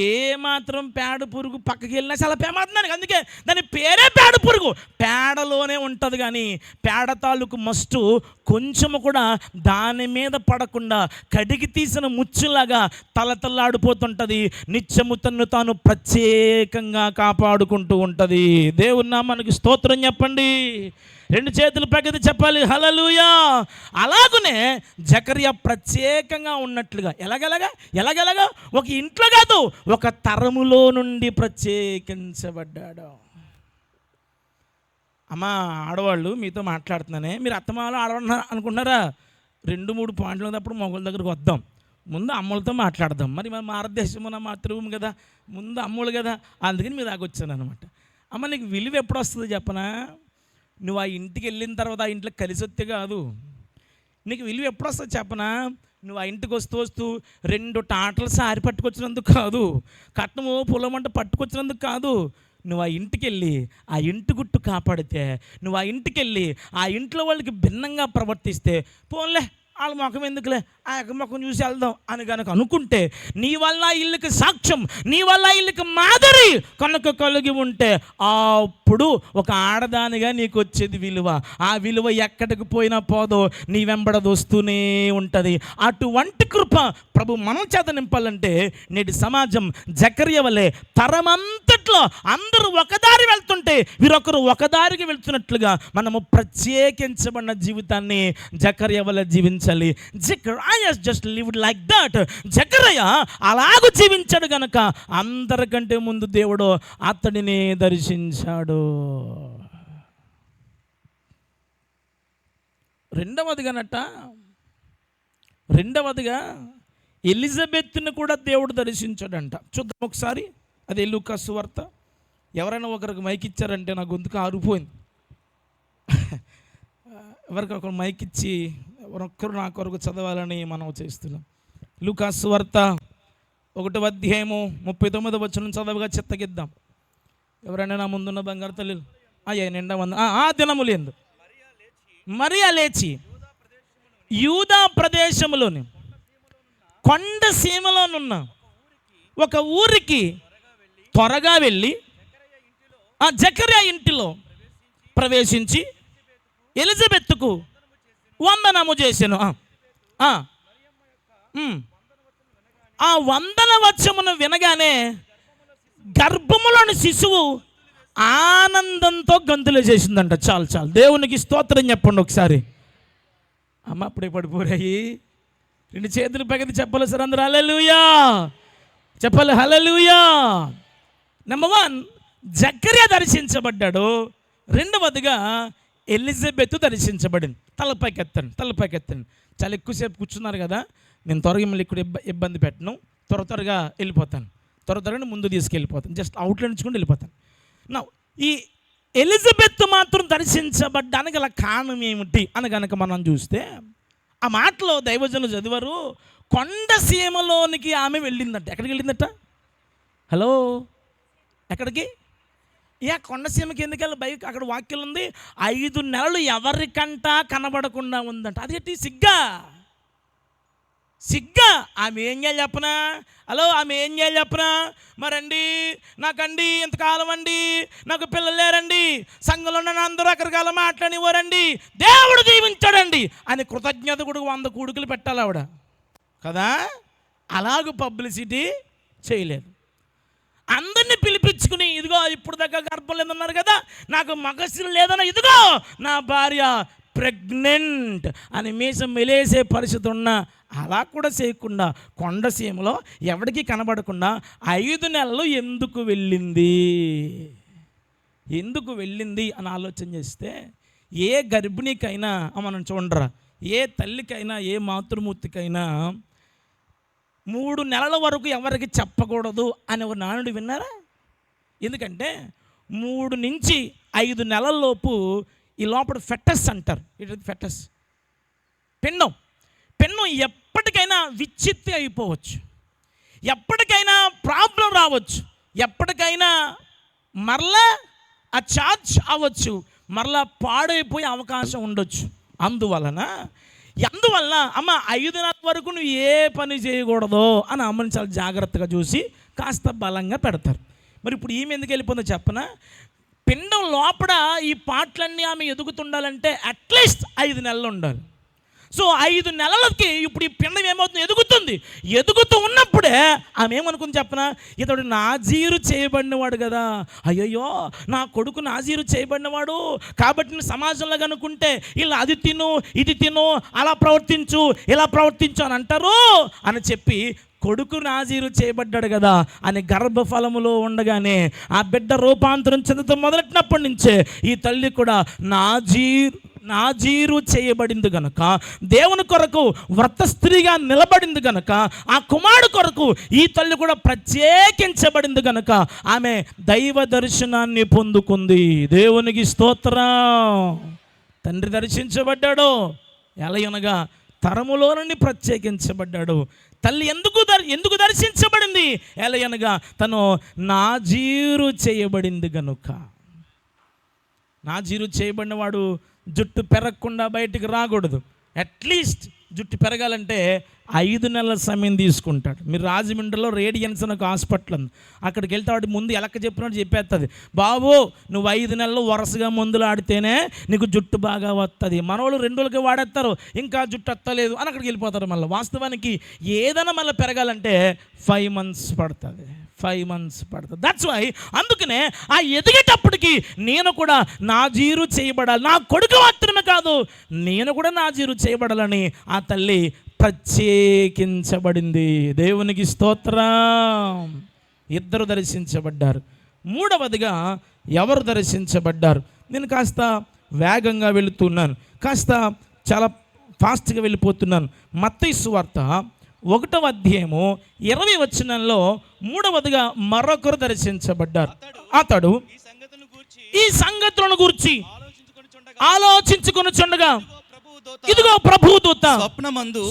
ఏ మాత్రం పేడ పురుగు పక్కకి వెళ్ళినా చాలా పేమాతున్నాను. అందుకే దాని పేరే పేడ పురుగు. పేడలోనే ఉంటుంది, కానీ పేడ తాలూకు మస్టు కొంచెము కూడా దాని మీద పడకుండా కడిగి తీసిన ముచ్చులాగా తలతల్లాడిపోతుంటుంది. నిత్యము తన్ను తాను ప్రత్యేకంగా కాపాడుకుంటూ ఉంటుంది. దేవుని నామానికి స్తోత్రం చెప్పండి. 2 చేతులు పైకి చెప్పాలి, హల్లెలూయా. అలాగనే జకర్యా ప్రత్యేకంగా ఉన్నట్లుగా ఎలాగెలాగా ఒక ఇంట్లో కాదు, ఒక తరములో నుండి ప్రత్యేకించబడ్డాడు. అమ్మా ఆడవాళ్ళు మీతో మాట్లాడుతున్నానే, మీరు అత్తమాలు ఆడవాళ్ళు అనుకుంటున్నారా? 2-3 పాయింట్లు ఉన్నప్పుడు మొగల దగ్గరకు వద్దాం. ముందు అమ్మలతో మాట్లాడదాం. మరి మన భారతదేశం మన మాతృభూమి కదా, ముందు అమ్మలు కదా, అందుకని మీ దాకా వచ్చాను అనమాట. అమ్మ నీకు విలువ ఎప్పుడు వస్తుంది చెప్పనా? నువ్వు ఆ ఇంటికి వెళ్ళిన తర్వాత ఆ ఇంట్లో కలిసి వస్తే కాదు. నీకు విలువ ఎప్పుడు వస్తుంది చెప్పనా? నువ్వు ఆ ఇంటికి వస్తూ 2 టాటలు సారి పట్టుకొచ్చినందుకు కాదు, కట్నము పొలమంట పట్టుకొచ్చినందుకు కాదు. నువ్వు ఆ ఇంటికి వెళ్ళి ఆ ఇంటి గుట్టు కాపాడితే, నువ్వు ఆ ఇంటికి వెళ్ళి ఆ ఇంట్లో వాళ్ళకి భిన్నంగా ప్రవర్తిస్తే, పోన్లే వాళ్ళ ముఖం ఎందుకులే, ఆ యొక్క ముఖం చూసి వెళ్దాం అని కనుక అనుకుంటే, నీ వల్ల ఇల్లుకి సాక్ష్యం, నీ వల్ల ఇల్లుకి మాదిరి కనుక కలిగి ఉంటే, అప్పుడు ఒక ఆడదానిగా నీకు వచ్చేది విలువ. ఆ విలువ ఎక్కడికి పోయినా పోదో, నీ వెంబడది వస్తూనే ఉంటుంది. అటువంటి కృప ప్రభు మనం చేత నింపాలంటే, నేటి సమాజం జకర్యా వలె తరమంతట్లో అందరూ ఒకదారి వెళ్తుంటే వీరొకరు ఒకదారికి వెళ్తున్నట్లుగా మనము ప్రత్యేకించబడిన జీవితాన్ని జకర్యా వలె జీవించాలి. జకర్యా జస్ట్ లివ్డ్ లైక్ దట్. జకర్యా అలాగూ జీవించాడు గనక అందరికంటే ముందు దేవుడు అతడిని దర్శించాడు. రెండవదిగా ఎలిజబెత్ను కూడా దేవుడు దర్శించాడంట. చూద్దాం ఒకసారి. అది లూకా సువార్త ఎవరైనా ఒకరికి మైక్ ఇచ్చారంటే నా గొంతుకు ఆరిపోయింది. ఎవరికి ఒకరు మైక్ ఇచ్చి ఎవరొక్కరు నా కొరకు చదవాలని మనం చేస్తున్నాం. లూకా సువార్త 1వ అధ్యాయము 39వ వచనం చదవగా చిత్తగిద్దాం. ఎవరైనా నా ముందున్న బంగారు తల్లులు నిండా ఆ దినములేందు మరియా లేచి యూదా ప్రదేశములోని కొండ సీమలోనున్న ఒక ఊరికి త్వరగా వెళ్ళి ఆ జకర్యా ఇంటిలో ప్రవేశించి ఎలిజబెత్తుకు వందనము చేసెను. ఆ వందన వచనమును వినగానే గర్భములోని శిశువు ఆనందంతో గంతులు చేసిందంట. చాలు చాలు, దేవునికి స్తోత్రం చెప్పండి ఒకసారి. అమ్మ అప్పుడే పడిపోయాయి. 2 చేతులు పైకి చెప్పాలి సార్, అందరూ హల్లెలూయా చెప్పాలి, హల్లెలూయా. నెంబర్ 1 జకర్యా దర్శించబడ్డాడు. 2వదిగా ఎలిజబెత్ దర్శించబడింది. తలపైకెత్తండి. చాలా ఎక్కువసేపు కూర్చున్నారు కదా, నేను త్వరగా మళ్ళీ ఇక్కడ ఇబ్బంది పెట్టను. త్వరగా వెళ్ళిపోతాను, త్వరగా ముందు తీసుకెళ్ళిపోతాను. జస్ట్ అవుట్లైన్ ఇచ్చుకుంటూ వెళ్ళిపోతాను. నా ఈ ఎలిజబెత్ మాత్రం దర్శించబడ్డానికి గల కారణం ఏమిటి అని కనుక మనం చూస్తే, ఆ మాటలో దైవజనులు చదివారు, కొండ సీమలోనికి ఆమె వెళ్ళిందట. ఎక్కడికి వెళ్ళిందట? హలో, ఎక్కడికి? కొండసీమకి ఎందుకు వెళ్ళి బైక్? అక్కడ వాక్యం ఉంది, 5 నెలలు ఎవరికంటా కనబడకుండా ఉందంట. అది సిగ్గా ఆమె ఏం చేయాలి చెప్పనా? హలో, ఆమె ఏం చేయాలి చెప్పనా? మరండి నాకండి ఇంతకాలం అండి నాకు పిల్లలు లేరండి, సంఘంలో ఉన్న అందరూ రకరకాల మాట్లాడివ్వరండి, దేవుడు దీవించాడండి అని కృతజ్ఞత కూడా 100 కూడుకులు పెట్టాలి ఆవిడ కదా. అలాగ పబ్లిసిటీ చేయలేదు. అందరినీ పిలిపించుకుని, ఇదిగో ఇప్పుడు దాకా గర్భం లేదన్నారు కదా, నాకు మగసిరి లేదన్నా, ఇదిగో నా భార్య ప్రెగ్నెంట్ అని మీసం మెలేసే పరిస్థితి ఉన్న, అలా కూడా చేయకుండా కొండసీమలో ఎవరికి కనబడకుండా 5 నెలలు ఎందుకు వెళ్ళింది అని ఆలోచన చేస్తే, ఏ గర్భిణికైనా మనం చూడరా, ఏ తల్లికైనా ఏ మాతృమూర్తికైనా 3 నెలల వరకు ఎవరికి చెప్పకూడదు అని ఒక నానుడు విన్నారా? ఎందుకంటే 3 నుంచి 5 నెలల్లోపు ఈ లోపల ఫెటస్ అంటారు. ఇది ఫెటస్ పెన్ను ఎప్పటికైనా విచ్చిత్తి అయిపోవచ్చు, ఎప్పటికైనా ప్రాబ్లం రావచ్చు, ఎప్పటికైనా మరలా ఆ ఛార్జ్ అవ్వచ్చు, మరలా పాడైపోయే అవకాశం ఉండొచ్చు. అందువల్ల అమ్మ 5 నెలల వరకు నువ్వు ఏ పని చేయకూడదు అని అమ్మని చాలా జాగ్రత్తగా చూసి కాస్త బలంగా పెడతారు. మరి ఇప్పుడు ఈమె ఎందుకు వెళ్ళిపోతుందో చెప్పనా? పిండం లోపల ఈ పాటలన్నీ ఆమె ఎదుగుతుండాలంటే అట్లీస్ట్ 5 నెలలు ఉండాలి. సో 5 నెలలకి ఇప్పుడు ఈ పిండం ఏమవుతుంది? ఎదుగుతూ ఉన్నప్పుడే ఆమె ఏమనుకుంది చెప్పనా? ఇతడు నాజీరు చేయబడినవాడు కదా, అయ్యయ్యో నా కొడుకు నాజీరు చేయబడినవాడు కాబట్టి సమాజంలో కనుకుంటే ఇలా అది తిను ఇది తిను అలా ప్రవర్తించు ఇలా ప్రవర్తించు అని అంటారు అని చెప్పి, కొడుకు నాజీరు చేయబడ్డాడు కదా అని గర్భఫలములో ఉండగానే ఆ బిడ్డ రూపాంతరం చెందుతూ మొదలెట్టినప్పటి నుంచే ఈ తల్లి కూడా నాజీరు చేయబడింది గనక, దేవుని కొరకు వ్రత స్త్రీగా నిలబడింది గనక, ఆ కుమారుడు కొరకు ఈ తల్లి కూడా ప్రత్యేకించబడింది గనక ఆమె దైవ దర్శనాన్ని పొందుకుంది. దేవునికి స్తోత్రం. తండ్రి దర్శించబడ్డాడు, ఎలయనగా తరములో నుండి ప్రత్యేకించబడ్డాడు. తల్లి ఎందుకు దర్శించబడింది? ఎలయనగా తను నాజీరు చేయబడింది గనుక. నాజీరు చేయబడిన వాడు జుట్టు పెరగకుండా బయటికి రాకూడదు. అట్లీస్ట్ జుట్టు పెరగాలంటే 5 నెలల సమయం తీసుకుంటాడు. మీరు రాజమండ్రిలో రేడియన్స్ అని ఒక హాస్పిటల్ ఉంది, అక్కడికి వెళ్తే వాటి ముందు ఎలక్క చెప్పినట్టు చెప్పేస్తుంది, బాబు నువ్వు 5 నెలలు వరుసగా మందులు ఆడితేనే నీకు జుట్టు బాగా వస్తుంది. మనోళ్ళు 2 రోజులకి వాడేస్తారు, ఇంకా జుట్టు వస్తలేదు అని అక్కడికి వెళ్ళిపోతారు. మళ్ళీ వాస్తవానికి ఏదైనా మళ్ళీ పెరగాలంటే 5 months పడుతుంది. దట్స్ వై అందుకనే ఆ ఎదిగేటప్పటికి నేను కూడా నాజీరు చేయబడాలి, నా కొడుకు మాత్రమే కాదు నేను కూడా నాజీరు చేయబడాలని ఆ తల్లి ప్రత్యేకించబడింది. దేవునికి స్తోత్రం. 2 దర్శించబడ్డారు. 3వదిగా ఎవరు దర్శించబడ్డారు? నేను కాస్త వేగంగా వెళుతున్నాను, కాస్త చాలా ఫాస్ట్గా వెళ్ళిపోతున్నాను. మత్తయి సువార్త 1వ అధ్యాయము 20 వచనంలో 3వదిగా మరొకరు దర్శించబడ్డారు. అతడు ఈ సంగతులను గూర్చి ఆలోచించుకొనుచుండగా ఇదిగో ప్రభువు దూత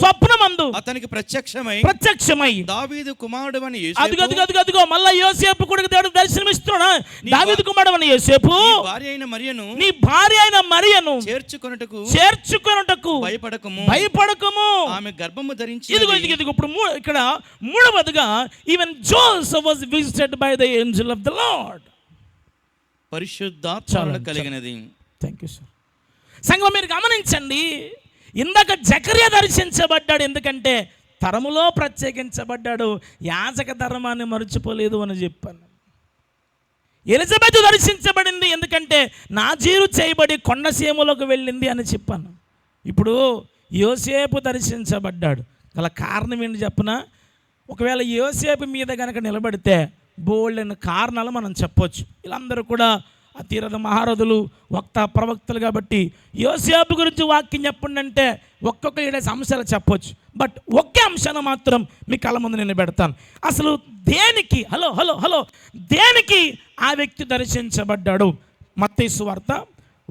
స్వప్నమందు అతనికి ప్రత్యక్షమై దావీదు కుమారుడవని యోసేపు, అదిగో మళ్ళా యోసేపు కూడా దేవుడు దర్శనమిస్తున్నాడా? దావీదు కుమారుడవని యోసేపు, నీ భార్య అయిన మరియను చేర్చుకొనుటకు భయపడకము, ఆమె గర్భము ధరించి. ఇదిగో ఇప్పుడు ఇక్కడ 3వదిగా even Joseph was visited by the angel of the lord. పరిశుద్ధాత్మ కలిగినది. Thank you sir. సంఘం మీరు గమనించండి, ఇందాక జకర్యా దర్శించబడ్డాడు, ఎందుకంటే తరములో ప్రత్యేకించబడ్డాడు, యాజక ధర్మాన్ని మర్చిపోలేదు అని చెప్పాను. ఎలిజబెత్ దర్శించబడింది, ఎందుకంటే నాజీరు చేయబడి కొండసీమలోకి వెళ్ళింది అని చెప్పాను. ఇప్పుడు యోసేపు దర్శించబడ్డాడు. గల కారణం ఏంటి చెప్పనా? ఒకవేళ యోసేపు మీద కనుక నిలబడితే బోల్డెన్ కారణాలు మనం చెప్పొచ్చు. వీళ్ళందరూ కూడా అతిరథ మహారథులు, వక్త ప్రవక్తలు కాబట్టి యోసేపు గురించి వాక్యం చెప్పండి అంటే ఒక్కొక్క 7 అంశాలు చెప్పొచ్చు. బట్ ఒకే అంశాన్ని మాత్రం మీ కళ్ళ ముందు నేను పెడతాను. అసలు దేనికి దేనికి ఆ వ్యక్తి దర్శించబడ్డాడు? మత్తయి సువార్త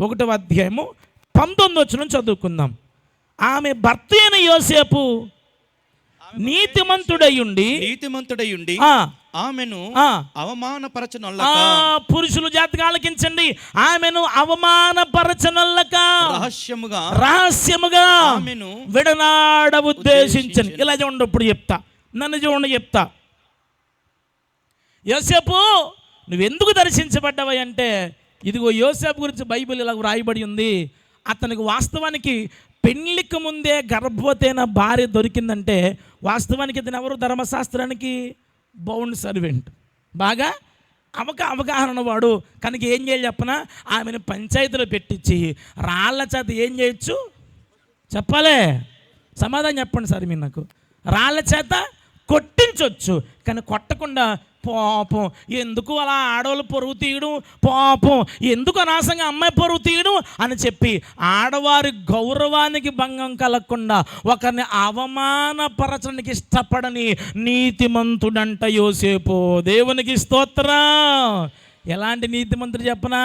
1వ అధ్యాయము 19 వచనం చదువుకుందాం. ఆమె భర్త అయిన యోసేపు నీతిమంతుడయుండి ఆమెను అవమానపరచనొల్లక. పురుషులు జాతిగా ఆలకించండి. ఆమెను అవమానపరచనొల్లక రహస్యముగా ఆమెను విడనాడ ఉద్దేశించండి. ఇలా చూడండి, ఇప్పుడు నన్ను చెప్తా. యోసేపు నువ్వెందుకు దర్శించబడ్డావు అంటే, ఇదిగో యోసేపు గురించి బైబిల్ ఇలా వ్రాయబడి ఉంది. అతనికి వాస్తవానికి పెళ్లికి ముందే గర్భవతి అయిన భార్య దొరికిందంటే వాస్తవానికి ఇతను ఎవరు? ధర్మశాస్త్రానికి బౌండ్ సర్వెంట్, బాగా అవగాహన వాడు. కనుక ఏం చేయాలి చెప్పనా? ఆమెను పంచాయతీలో పెట్టించి రాళ్ల చేత ఏం చేయొచ్చు చెప్పాలే? సమాధానం చెప్పండి సార్ మీరు నాకు. రాళ్ల చేత కొట్టించవచ్చు, కానీ కొట్టకుండా పాపం ఎందుకు అలా ఆడవాళ్ళు పరువు తీయడం, పాపం ఎందుకు అనవసరంగా అమ్మాయి పరువు తీయడం అని చెప్పి ఆడవారి గౌరవానికి భంగం కలగకుండా ఒకరిని అవమానపరచడానికి ఇష్టపడని నీతిమంతుడంట యోసేపు. దేవునికి స్తోత్రం. ఎలాంటి నీతిమంతుడు చెప్పనా?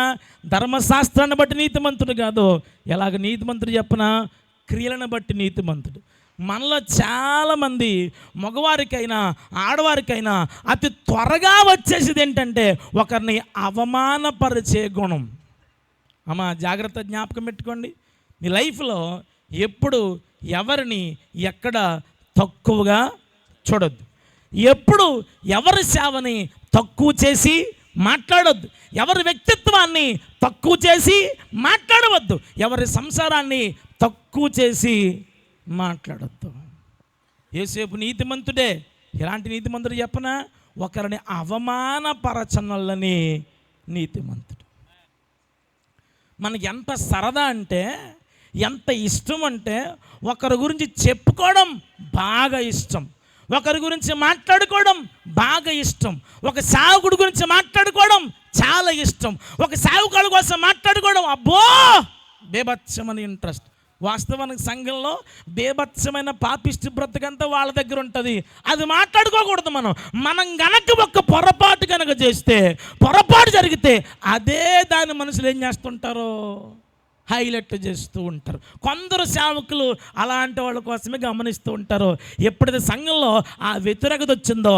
ధర్మశాస్త్రాన్ని బట్టి నీతిమంతుడు కాదు. ఎలాగ నీతిమంతుడు చెప్పనా? క్రియలను బట్టి నీతిమంతుడు. మనలో చాలామంది మగవారికైనా ఆడవారికైనా అతి త్వరగా వచ్చేసేది ఏంటంటే ఒకరిని అవమానపరిచే గుణం. అమ్మా జాగ్రత్త, జ్ఞాపకం పెట్టుకోండి. మీ లైఫ్లో ఎప్పుడు ఎవరిని ఎక్కడ తక్కువగా చూడొద్దు. ఎప్పుడు ఎవరి సేవని తక్కువ చేసి మాట్లాడొద్దు. ఎవరి వ్యక్తిత్వాన్ని తక్కువ చేసి మాట్లాడవద్దు. ఎవరి సంసారాన్ని తక్కువ చేసి మాట్లాడొద్దు. యోసేపు నీతిమంతుడే. ఎలాంటి నీతిమంతుడు చెప్పనా? ఒకరిని అవమానపరచనల్లని నీతిమంతుడు. మనకి ఎంత సరదా అంటే, ఎంత ఇష్టం అంటే, ఒకరి గురించి చెప్పుకోవడం బాగా ఇష్టం, ఒకరి గురించి మాట్లాడుకోవడం బాగా ఇష్టం, ఒక సేవకుడి గురించి మాట్లాడుకోవడం చాలా ఇష్టం, ఒక సేవకుడి కోసం మాట్లాడుకోవడం అబ్బో బేభత్సమని ఇంట్రెస్ట్. వాస్తవానికి సంఘంలో బేభత్సమైన పాపిష్టి బ్రతకంతా వాళ్ళ దగ్గర ఉంటుంది. అది మాట్లాడుకోకూడదు. మనం గనక ఒక పొరపాటు కనుక చేస్తే, పొరపాటు జరిగితే అదే దాని మనుషులు ఏం చేస్తుంటారో హైలైట్ చేస్తూ ఉంటారు. కొందరు సేవకులు అలాంటి వాళ్ళ కోసమే గమనిస్తూ ఉంటారు. ఎప్పుడైతే సంఘంలో ఆ వ్యతిరేకత వచ్చిందో,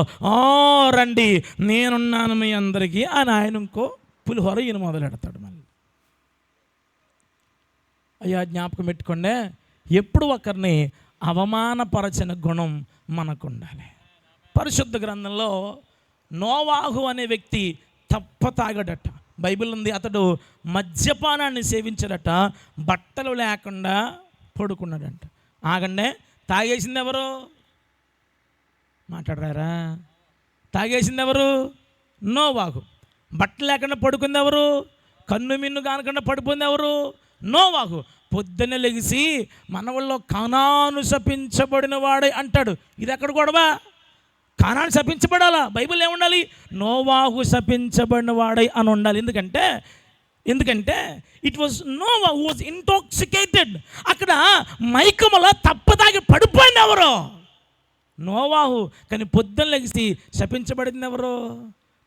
రండి నేనున్నాను మీ అందరికీ అని ఆయన ఇంకో పులిహోర ఈయన మొదలెడతాడు. మళ్ళీ అయ్యా జ్ఞాపకం పెట్టుకోండి, ఎప్పుడు ఒకరిని అవమానపరచిన గుణం మనకు ఉండాలి. పరిశుద్ధ గ్రంథంలో నోవాహు అనే వ్యక్తి తాగడట. బైబిల్ ఉంది, అతడు మద్యపానాన్ని సేవించాడట, బట్టలు లేకుండా పడుకున్నాడంట. ఆగండే, తాగేసింది ఎవరు? మాట్లాడరారా? తాగేసింది ఎవరు? నోవాహు. బట్టలు లేకుండా పడుకుంది ఎవరు? కన్ను మిన్ను కానకుండా పడిపోయింది ఎవరు? నోవాహు. పొద్దున్న లెగిసి మనవల్లో కానాను శపించబడిన వాడే అంటాడు. ఇది ఎక్కడ గొడవ? కానాను శపించబడాలా? బైబిల్ ఏముండాలి? నోవాహు శపించబడిన వాడై అని ఉండాలి. ఎందుకంటే it was Noah who was intoxicated. అక్కడ మైకములో తప్పదాగి పడిపోయింది ఎవరో? నోవాహు. కానీ పొద్దున్న లెగిసి శపించబడింది ఎవరు?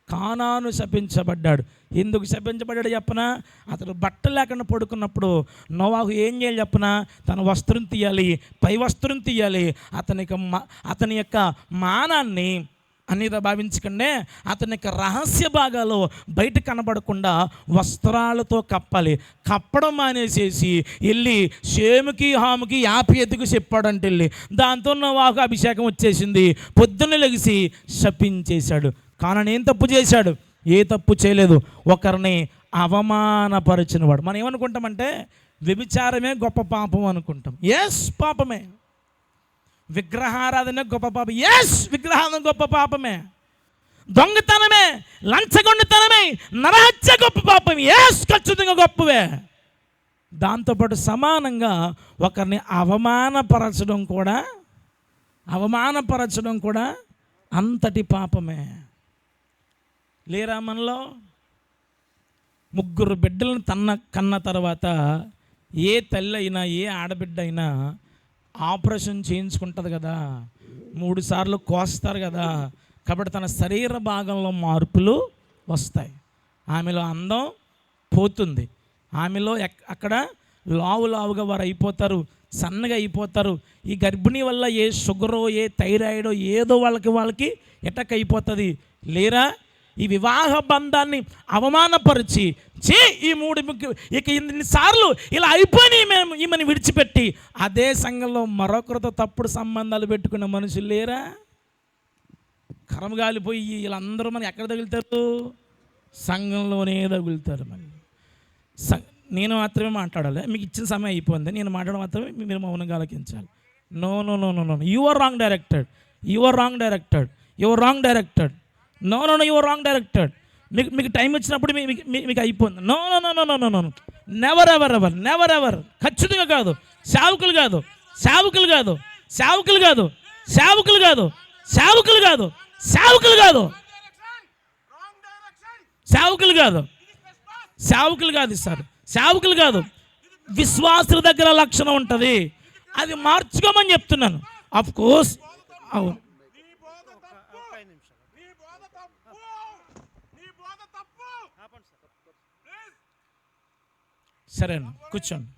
కానాను శపించబడ్డాడు. ఎందుకు శపించబడ్డాడు చెప్పనా? అతడు బట్టలు లేకుండా పడుకున్నప్పుడు నోవాహు ఏం చేయాలి చెప్పనా? తన వస్త్రం తీయాలి, పై వస్త్రం తీయాలి. అతని యొక్క మానాన్ని అన్నిగా భావించకండి, అతని యొక్క రహస్య భాగాలు బయట కనబడకుండా వస్త్రాలతో కప్పాలి. కప్పడం మానేసేసి వెళ్ళి షేముకి హాముకి యాపేతుకు చెప్పాడంటే వెళ్ళి దాంతో నోవాహుకు అభిషేకం వచ్చేసింది. పొద్దున్న లెగిసి శపించేశాడు. కానాను ఏం తప్పు చేశాడు? ఏ తప్పు చేయలేదు. ఒకరిని అవమానపరిచిన వాడు. మనం ఏమనుకుంటామంటే వ్యభిచారమే గొప్ప పాపం అనుకుంటాం. ఎస్, పాపమే. విగ్రహారాధన గొప్ప పాపం. ఎస్, విగ్రహారాధన గొప్ప పాపమే. దొంగతనమే, లంచగొండితనమే, నరహత్య గొప్ప పాపం. ఎస్, ఖచ్చితంగా గొప్పవే. దాంతోపాటు సమానంగా ఒకరిని అవమానపరచడం కూడా అంతటి పాపమే. లేరా మనలో? 3 బిడ్డలను కన్న తర్వాత ఏ తల్లి అయినా, ఏ ఆడబిడ్డ అయినా ఆపరేషన్ చేయించుకుంటుంది కదా, 3 సార్లు కోస్తారు కదా. కాబట్టి తన శరీర భాగంలో మార్పులు వస్తాయి. ఆమెలో అందం పోతుంది. ఆమెలో అక్కడ లావుగా వారు అయిపోతారు, సన్నగా అయిపోతారు. ఈ గర్భిణీ వల్ల ఏ షుగరో, ఏ థైరాయిడో ఏదో వాళ్ళకి ఎటక్ అయిపోతుంది. లేరా? ఈ వివాహ బంధాన్ని అవమానపరిచి ఈ 3 ఇక ఇన్నిసార్లు ఇలా అయిపోయినాయి మేము ఈమెను విడిచిపెట్టి అదే సంఘంలో మరొకరితో తప్పుడు సంబంధాలు పెట్టుకున్న మనుషులు లేరా? కరమగాలిపోయి వీళ్ళందరూ మనం ఎక్కడ తగులుతారు? సంఘంలోనే తగులుతారు. మరి నేను మాత్రమే మాట్లాడాలి. మీకు ఇచ్చిన సమయం అయిపోయింది. నేను మాట్లాడడం మాత్రమే మీరు మౌనంగా ఆలకించాలి. No, you are wrong directed. You are wrong directed. You are wrong directed. No, you are wrong directed. మీకు టైం వచ్చినప్పుడు మీకు అయిపోయింది. No, never ever. ఖచ్చితంగా కాదు. సేవకులు కాదు. సార్, సేవకులు కాదు. విశ్వాసుల దగ్గర లక్షణం ఉంటుంది. అది మార్చుకోమని చెప్తున్నాను. ఆఫ్ కోర్స్ అవును. సరే అన్న, కూర్చోండి.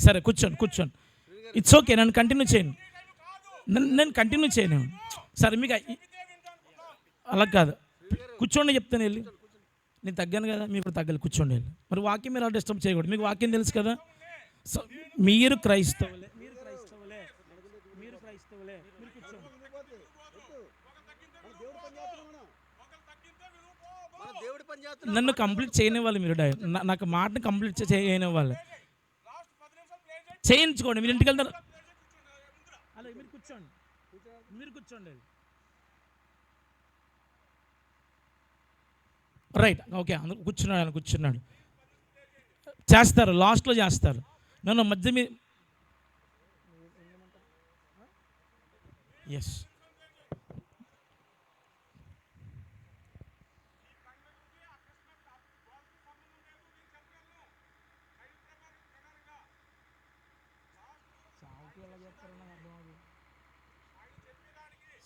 సరే కూర్చోండి. It's okay. నన్ను కంటిన్యూ చేయను. సరే, మీకు అలా కాదు. కూర్చోండి చెప్తాను వెళ్ళి. నేను తగ్గాను కదా, మీరు కూడా తగ్గాలి. కూర్చోండి వెళ్ళి. మరి వాక్యం మీరు అలా డిస్టర్బ్ చేయకూడదు. మీకు వాక్యం తెలుసు కదా. సో మీరు క్రైస్తవులే. నన్ను కంప్లీట్ చేయనివ్వాలి. మీరు నాకు మాటను కంప్లీట్ చేయనివ్వాలి. చేయించుకోండి. మీరు ఇంటికి వెళ్తారు. అలా మీరు కూర్చోండి. Right, okay. అందరూ కూర్చున్నాడు. చేస్తారు, లాస్ట్లో చేస్తారు. నన్ను మధ్య మీ ఎస్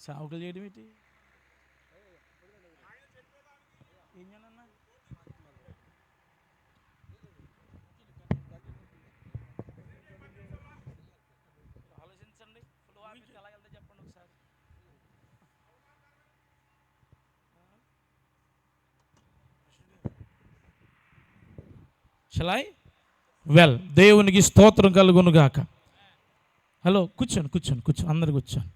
సావుకులు చేయడం ఏంటి? ఆలోచించండి. ఎలా వెళ్తే చెప్పండి ఒకసారి. షలాయ్ వెల్, దేవునికి స్తోత్రం కలుగును గాక. హలో, కూర్చోండి. అందరు కూర్చోండి.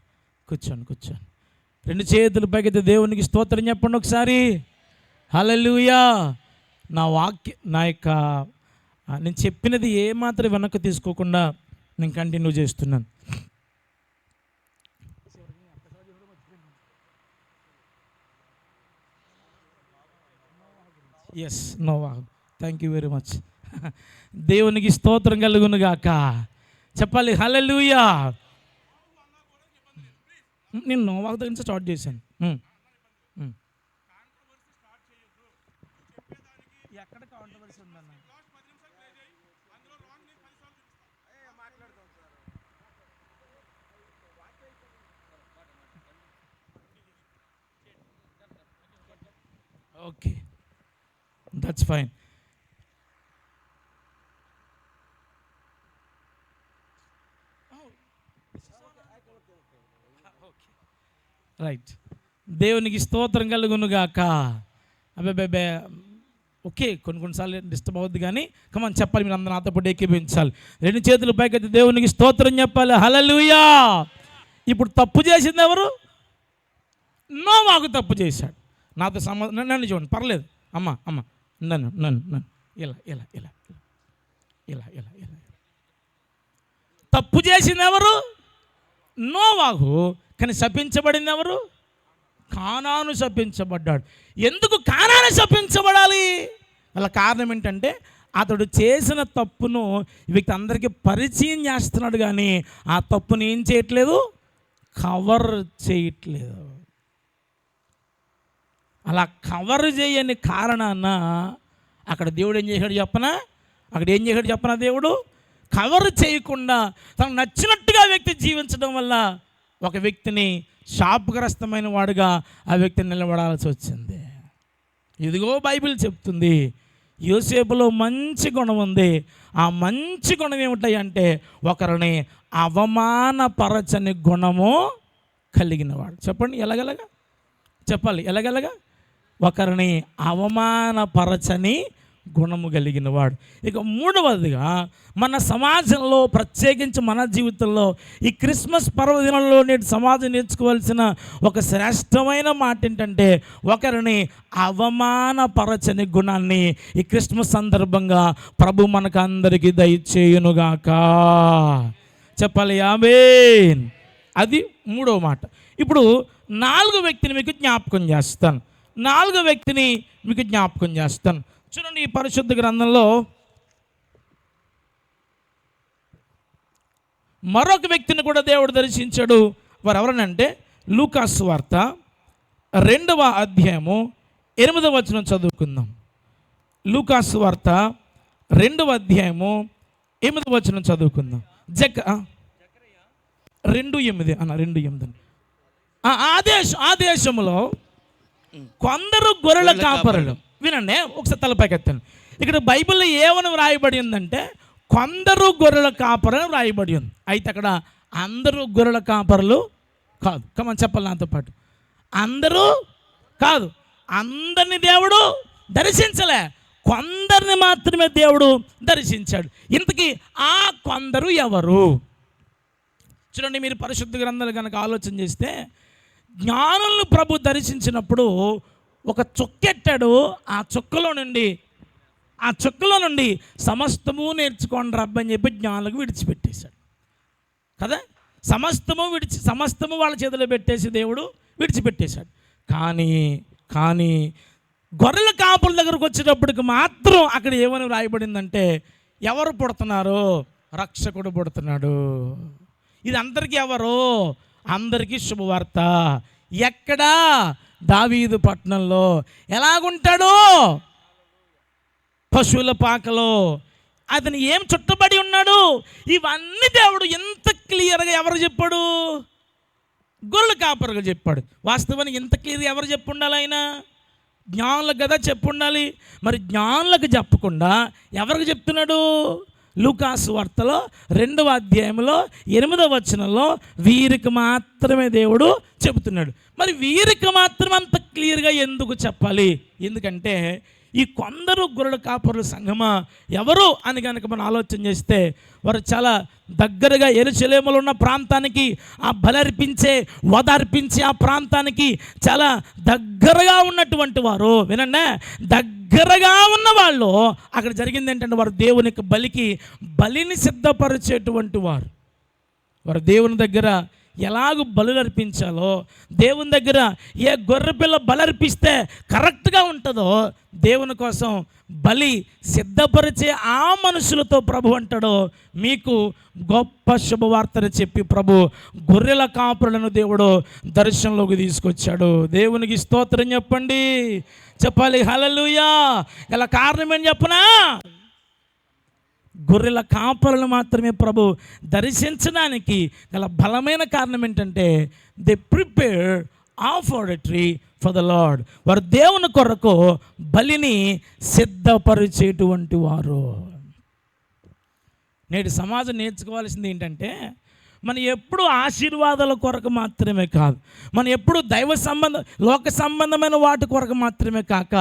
2 చేతులు పైకైతే దేవునికి స్తోత్రం చెప్పండి ఒకసారి. హల్లెలూయా. నేను చెప్పినది ఏమాత్రం వెనక్కి తీసుకోకుండా నేను కంటిన్యూ చేస్తున్నాను. Yes, Novahu. Thank you very much. దేవునికి స్తోత్రం కలుగును గాక. చెప్పాలి హల్లెలూయా. నేను నోవాహు దగ్గర నుంచి స్టార్ట్ చేశాను. ఎక్కడ కాంట్రవర్సీ ఉందన్న? Okay, that's fine. రైట్, దేవునికి స్తోత్రం కలుగునుగాక. అబ్బాబే, ఓకే, కొన్నిసార్లు డిస్టర్బ్ అవుద్ది, కానీ కమన్ చెప్పాలి, మీరు అందరూ నాతో పాటు ఏకీభవించాలి. 2 చేతులు పైకైతే దేవునికి స్తోత్రం చెప్పాలి. హల్లెలూయా. ఇప్పుడు తప్పు చేసింది ఎవరు? నోవాహు తప్పు చేశాడు. నాతో నన్ను చూడండి, పర్లేదు అమ్మ నన్ను ఇలా ఇలా ఇలా ఇలా ఇలా ఇలా. తప్పు చేసింది ఎవరు? నోవాహు. కానీ శపించబడింది ఎవరు? కానాను శపించబడ్డాడు. ఎందుకు కానాను శపించబడాలి? వాళ్ళ కారణం ఏంటంటే అతడు చేసిన తప్పును ఈ వ్యక్తి అందరికీ పరిచయం చేస్తున్నాడు, కానీ ఆ తప్పుని ఏం చేయట్లేదు, కవర్ చేయట్లేదు. అలా కవర్ చేయని కారణాన అక్కడ దేవుడు ఏం చేశాడు చెప్పనా? దేవుడు కవర్ చేయకుండా తనకు నచ్చినట్టుగా వ్యక్తి జీవించడం వల్ల ఒక వ్యక్తిని శాపగ్రస్తమైన వాడుగా ఆ వ్యక్తిని నిలబడాల్సి వచ్చింది. ఇదిగో బైబిల్ చెప్తుంది, యోసేపులో మంచి గుణం ఉంది. ఆ మంచి గుణం ఏమిటంటే ఒకరిని అవమానపరచని గుణము కలిగినవాడు. చెప్పండి, ఎలాగలగా చెప్పాలి, ఎలాగలగా? ఒకరిని అవమానపరచని గుణము కలిగిన వాడు. ఇక 3వదిగా మన సమాజంలో, ప్రత్యేకించి మన జీవితంలో ఈ క్రిస్మస్ పర్వదినంలో నేటి సమాజం నేర్చుకోవాల్సిన ఒక శ్రేష్టమైన మాట ఏంటంటే ఒకరిని అవమానపరచని గుణాన్ని ఈ క్రిస్మస్ సందర్భంగా ప్రభు మనకు అందరికీ దయచేయునుగాక. చెప్పాలి ఆమేన్. అది 3వ మాట. ఇప్పుడు 4వ వ్యక్తిని మీకు జ్ఞాపకం చేస్తాను. చూడండి, ఈ పరిశుద్ధ గ్రంథంలో మరొక వ్యక్తిని కూడా దేవుడు దర్శించాడు. వారు ఎవరనంటే లూకాసు వార్త 2వ అధ్యాయము 8వ వచనం చదువుకుందాం. లూకాసు వార్త 2వ అధ్యాయము 8వ వచనం చదువుకుందాం. 2:8 ఆ దేశంలో కొందరు గొర్రెల కాపరులు, వినండి ఒకసారి తలపైకెత్తాను. ఇక్కడ బైబిల్లో ఏమని వ్రాయబడి ఉందంటే కొందరు గొర్రెల కాపరులు వ్రాయబడి ఉంది. అయితే అక్కడ అందరూ గొర్రెల కాపరులు కాదు. కమని చెప్పాలి నాతో పాటు, అందరూ కాదు. అందరిని దేవుడు దర్శించలే, కొందరిని మాత్రమే దేవుడు దర్శించాడు. ఇంతకీ ఆ కొందరు ఎవరు? చూడండి, మీరు పరిశుద్ధ గ్రంథాలు కనుక ఆలోచన చేస్తే జ్ఞానులను ప్రభు దర్శించినప్పుడు ఒక చుక్కెట్టాడు. ఆ చుక్కలో నుండి సమస్తము నేర్చుకోండి రబ్బని చెప్పి జ్ఞానులకు విడిచిపెట్టేశాడు కదా. సమస్తము వాళ్ళ చేతిలో పెట్టేసి దేవుడు విడిచిపెట్టేశాడు. కానీ గొర్రెల కాపుల దగ్గరకు వచ్చేటప్పటికి మాత్రం అక్కడ ఏమని రాయబడిందంటే ఎవరు పుడుతున్నారు? రక్షకుడు పుడుతున్నాడు. ఇది అందరికీ ఎవరు? అందరికీ శుభవార్త. ఎక్కడా? దావీదు పట్టణంలో. ఎలాగుంటాడు? పశువుల పాకలో. అతను ఏం చుట్టబడి ఉన్నాడు? ఇవన్నీ దేవుడు ఎంత క్లియర్గా ఎవరు చెప్పాడు? గొర్రెల కాపరుగా చెప్పాడు. వాస్తవానికి ఎంత క్లియర్గా ఎవరు చెప్పుండాలి? ఆయన జ్ఞానులకు కదా చెప్పుండాలి. మరి జ్ఞానులకు చెప్పకుండా ఎవరికి చెప్తున్నాడు? లూకాసు వార్తలో 2వ అధ్యాయంలో 8వ వచనంలో వీరికి మాత్రమే దేవుడు చెబుతున్నాడు. మరి వీరికి మాత్రం అంత క్లియర్గా ఎందుకు చెప్పాలి? ఎందుకంటే ఈ కొందరు గొర్రెల కాపరుల సంఘమా ఎవరు అని కనుక మనం ఆలోచన చేస్తే వారు చాలా దగ్గరగా యెరూషలేములో ఉన్న ప్రాంతానికి, ఆ బలర్పించే వదర్పించే ఆ ప్రాంతానికి చాలా దగ్గరగా ఉన్నటువంటి వారు. వినండి, దగ్గరగా ఉన్న వాళ్ళు. అక్కడ జరిగింది ఏంటంటే వారు దేవునికి బలిని సిద్ధపరిచేటువంటి వారు. వారు దేవుని దగ్గర ఎలాగ బలులు అర్పించాలో, దేవుని దగ్గర ఏ గొర్రెపిల్ల బలర్పిస్తే కరెక్ట్గా ఉంటుందో దేవుని కోసం బలి సిద్ధపరిచే ఆ మనుషులతో ప్రభు అంటాడో, మీకు గొప్ప శుభవార్తను చెప్పి ప్రభు గొర్రెల కాపురులను దేవుడు దర్శనంలోకి తీసుకొచ్చాడు. దేవునికి స్తోత్రం చెప్పండి, చెప్పాలి హల్లెలూయా. ఇలా కారణం ఏం చెప్పనా, గొర్రెల కాపరులను మాత్రమే ప్రభు దర్శించడానికి గల బలమైన కారణం ఏంటంటే, they prepare offertory for the lord. వారు దేవుని కొరకు బలిని సిద్ధపరిచేటువంటి వారు. నేటి సమాజం నేర్చుకోవాల్సింది ఏంటంటే, మనం ఎప్పుడు ఆశీర్వాదాల కొరకు మాత్రమే కాదు, మనం ఎప్పుడు దైవ సంబంధం లోక సంబంధమైన వాటి కొరకు మాత్రమే కాక,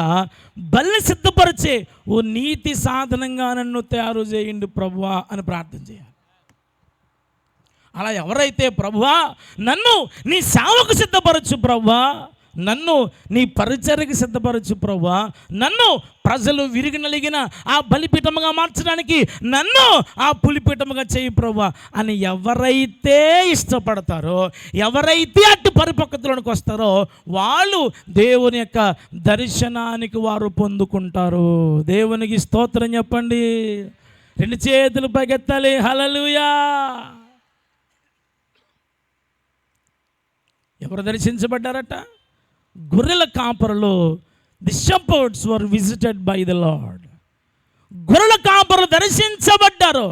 బలిని సిద్ధపరిచే ఓ నీతి సాధనంగా నన్ను తయారు చేయండి ప్రభువా అని ప్రార్థన చేయాలి. అలా ఎవరైతే ప్రభువా నన్ను నీ సేవకు సిద్ధపరచు ప్రభువా, నన్ను నీ పరిచర్యకి సిద్ధపరచు ప్రభువా, నన్ను ప్రజలు విరిగి నలిగిన ఆ బలిపీఠముగా మార్చడానికి నన్ను ఆ పులిపీఠముగా చేయి ప్రభువా అని ఎవరైతే ఇష్టపడతారో, ఎవరైతే అటు పరిపక్వతలోనికి వస్తారో వాళ్ళు దేవుని యొక్క దర్శనానికి వారు పొందుకుంటారు. దేవునికి స్తోత్రం చెప్పండి, రెండు చేతులు పైకెత్తాలి హల్లెలూయా. ఎవరు దర్శించబడ్డారట? గొర్రెల కాపరులు. The shepherd's were visited by the lord. గొర్రెల కాపరులు దర్శించబడ్డారు.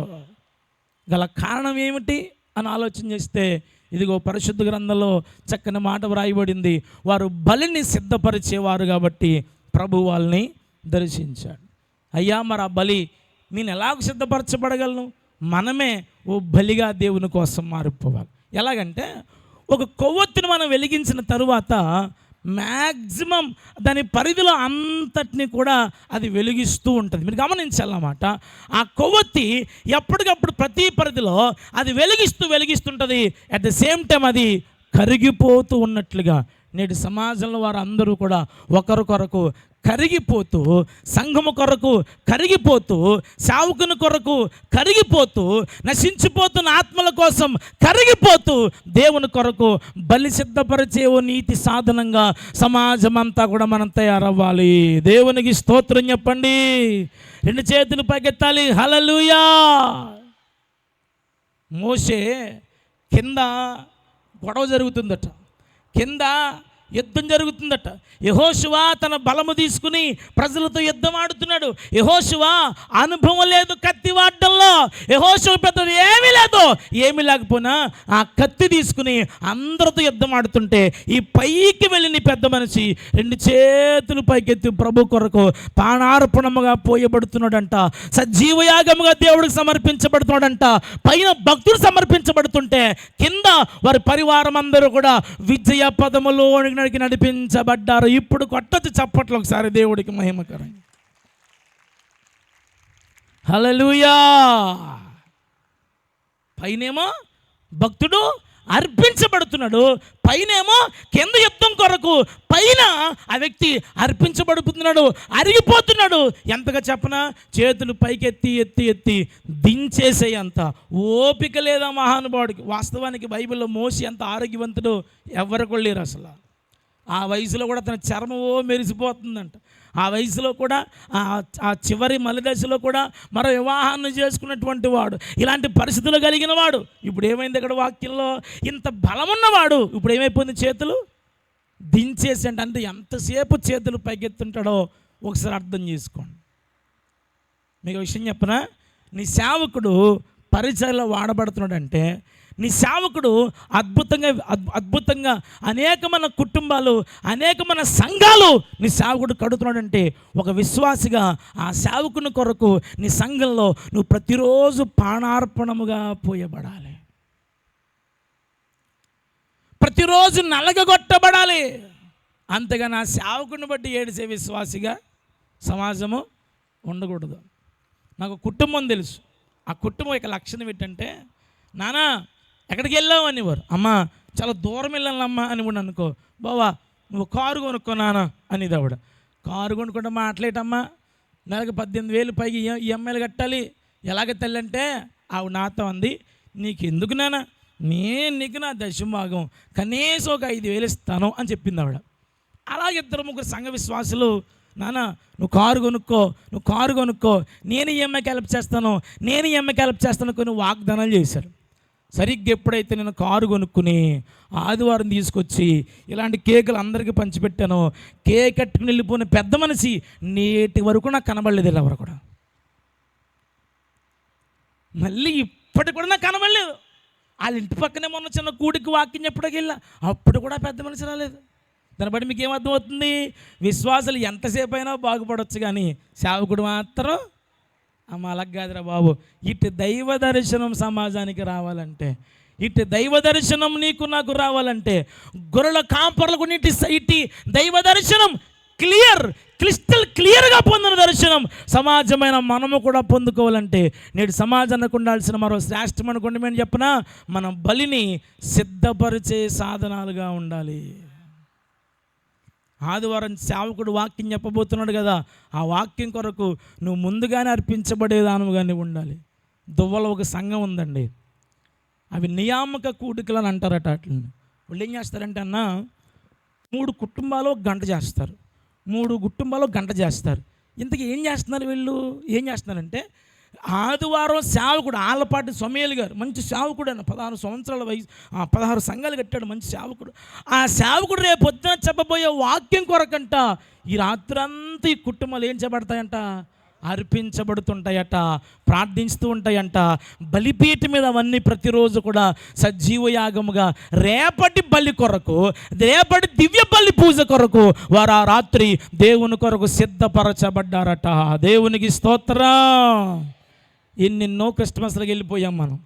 గల కారణం ఏమిటి అని ఆలోచన చేస్తే, ఇదిగో పరిశుద్ధ గ్రంథంలో చక్కని మాట వ్రాయబడింది, వారు బలిని సిద్ధపరిచేవారు కాబట్టి ప్రభు వాళ్ళని దర్శించాడు. అయ్యా మరి ఆ బలి నేను ఎలాగ సిద్ధపరచబడగలను? మనమే ఓ బలిగా దేవుని కోసం మారిపోవాలి. ఎలాగంటే, ఒక కొవ్వొత్తిని మనం వెలిగించిన తరువాత మ్యాక్సిమం దాని పరిధిలో అంతటిని కూడా అది వెలిగిస్తూ ఉంటుంది. మీరు గమనించాలన్నమాట. ఆ కొవ్వొత్తి ఎప్పటికప్పుడు ప్రతి పరిధిలో అది వెలిగిస్తుంటుంది. అట్ ద సేమ్ టైం అది కరిగిపోతూ ఉన్నట్లుగా నేటి సమాజంలో వారు అందరూ కూడా ఒకరి కొరకు కరిగిపోతూ, సంఘము కొరకు కరిగిపోతూ, సేవకుని కొరకు కరిగిపోతూ, నశించిపోతున్న ఆత్మల కోసం కరిగిపోతూ, దేవుని కొరకు బలి సిద్ధపరిచే ఓ నీతి సాధనంగా సమాజం అంతా కూడా మనం తయారవ్వాలి. దేవునికి స్తోత్రం చెప్పండి, రెండు చేతులు పైకెత్తాలి హల్లెలూయా. మోషే కింద గొడవ జరుగుతుందట, కింద యుద్ధం జరుగుతుందట. యెహోషువ తన బలము తీసుకుని ప్రజలతో యుద్ధం ఆడుతున్నాడు. యెహోషువ అనుభవం లేదు కత్తి వాడడంలో. యెహోషువ పెద్ద ఏమీ లేకపోయినా ఆ కత్తి తీసుకుని అందరితో యుద్ధం ఆడుతుంటే, ఈ పైకి వెళ్ళిన పెద్ద మనిషి రెండు చేతులు పైకెత్తి ప్రభు కొరకు ప్రాణార్పణముగా పోయబడుతున్నాడంట, సజీవయాగముగా దేవుడికి సమర్పించబడుతున్నాడంట. పైన భక్తుడు సమర్పించబడుతుంటే కింద వారి పరివారం అందరూ కూడా విజయ పదములో నడిపించబడ్డారు. ఇప్పుడు కొట్టొచ్చు చప్పట్లు ఒకసారి దేవుడికి మహిమకరం. హల్లెలూయా. పైనేమో భక్తుడు అర్పించబడుతున్నాడు, పైనేమో కింద యుద్ధం కొరకు పైన ఆ వ్యక్తి అర్పించబడుతున్నాడు, అరిగిపోతున్నాడు. ఎంతగా చెప్పనా, చేతులు పైకెత్తి ఎత్తి ఎత్తి దించేసే అంత ఓపిక లేదా మహానుభావుడికి. వాస్తవానికి బైబిల్లో మోషే ఎంత ఆరోగ్యవంతుడు ఎవరికి లేరు అసలు. ఆ వయసులో కూడా తన చర్మమో మెరిసిపోతుందంట. ఆ వయసులో కూడా ఆ చివరి మలిదశలో కూడా మరో వివాహాన్ని చేసుకున్నటువంటి వాడు, ఇలాంటి పరిస్థితులు కలిగిన వాడు. ఇప్పుడు ఏమైంది ఇక్కడ వాక్యంలో? ఇంత బలమున్నవాడు ఇప్పుడు ఏమైపోయింది? చేతులు దించేసి అంటే ఎంతసేపు చేతులు పైకెత్తుంటాడో ఒకసారి అర్థం చేసుకోండి. మీకు విషయం చెప్పనా, నీ సేవకుడు పరిచయలో వాడబడుతున్నాడంటే, నీ సేవకుడు అద్భుతంగా అనేకమైన కుటుంబాలు, అనేకమైన సంఘాలు నీ సేవకుడు కడుతున్నాడంటే, ఒక విశ్వాసిగా ఆ సేవకుని కొరకు నీ సంఘంలో నువ్వు ప్రతిరోజు ప్రాణార్పణముగా పోయబడాలి, ప్రతిరోజు నలగగొట్టబడాలి. అంతగా నా సేవకుని బట్టి ఏడిసే విశ్వాసిగా సమాజము ఉండకూడదు. నాకు కుటుంబం తెలుసు. ఆ కుటుంబం యొక్క లక్షణం ఏంటంటే, నానా ఎక్కడికి వెళ్ళావు అనేవారు. అమ్మా చాలా దూరం వెళ్ళాలమ్మా అని కూడా అనుకో, బావా నువ్వు కారు కొనుక్కో నాన్న అనేది ఆవిడ. కారు కొనుక్కుంటే మాట్లాడమ్మా, నెలకు 18,000 పైకి ఈఎంఐలు కట్టాలి. ఎలాగ తల్లి అంటే ఆవిడ నాతో అంది, నీకెందుకు నాన్న నేను నీకు నా దశభాగం కనీసం ఒక 5,000 ఇస్తాను అని చెప్పింది ఆవిడ. అలాగే 2-3 సంఘ విశ్వాసులు, నాన్న నువ్వు కారు కొనుక్కో, నేను ఈఎంఐకి హెల్ప్ చేస్తాను కొన్ని వాగ్దానాలు చేశారు. సరిగ్గా ఎప్పుడైతే నేను కారు కొనుక్కుని ఆదివారం తీసుకొచ్చి ఇలాంటి కేకులు అందరికీ పంచిపెట్టాను, కేక్ కట్టుకుని వెళ్ళిపోయిన పెద్ద మనిషి నేటి వరకు నాకు కనబడలేదు. ఎవరు కూడా మళ్ళీ ఇప్పటి కూడా నాకు కనబడలేదు. వాళ్ళ ఇంటి పక్కనే మొన్న చిన్న కూడికి వాక్యం చెప్పడానికి వెళ్ళా, అప్పుడు కూడా పెద్ద మనిషి రాలేదు. దాన్ని బట్టి మీకు ఏమర్థమవుతుంది? విశ్వాసులు ఎంతసేపు అయినా బాగుపడవచ్చు, కానీ సేవకుడు మాత్రం అలాగ కాదురా బాబు. ఇటు దైవ దర్శనం సమాజానికి రావాలంటే, ఇటు దైవ దర్శనం నీకు నాకు రావాలంటే, గొర్రెల కాపర్లకు ఇటు దైవ దర్శనం క్రిస్టల్ క్లియర్గా పొందిన దర్శనం సమాజమైన మనము కూడా పొందుకోవాలంటే, నేడు సమాజానికి ఉండాల్సిన మరో శ్రేష్టమైన గుణమేం చెప్పనా? మనం బలిని సిద్ధపరిచే సాధనాలుగా ఉండాలి. ఆదివారం సేవకుడు వాక్యం చెప్పబోతున్నాడు కదా, ఆ వాక్యం కొరకు నువ్వు ముందుగానే అర్పించబడేదానుగానే ఉండాలి. దువ్వలో ఒక సంఘం ఉందండి, అవి నియామక కూడికలు అని అంటారట. అట్లని వాళ్ళు ఏం చేస్తారంటే 3 కుటుంబాలు ఒక గంట చేస్తారు, 3 కుటుంబాలు ఒక గంట చేస్తారు. ఇంతకీ ఏం చేస్తున్నారు వీళ్ళు? ఏం చేస్తున్నారంటే, ఆదివారం సేవకుడు ఆలపాటి సమయలు గారు మంచి సేవకుడు అన్న, 16 సంవత్సరాల వయసు, 16 సంఘాలు కట్టాడు, మంచి సేవకుడు. ఆ సేవకుడు రేపు పొద్దున చెప్పబోయే వాక్యం కొరకంట ఈ రాత్రంతా ఈ కుటుంబాలు ఏం చేయబడతాయంట? అర్పించబడుతుంటాయట, ప్రార్థిస్తూ ఉంటాయంట. బలిపీఠం మీద అవన్నీ ప్రతిరోజు కూడా సజీవయాగముగా రేపటి బలి కొరకు, రేపటి దివ్య బలి పూజ కొరకు వారు ఆ రాత్రి దేవుని కొరకు సిద్ధపరచబడ్డారట. దేవునికి స్తోత్రం. ఎన్నెన్నో క్రిస్మస్లకు వెళ్ళిపోయాం మనం,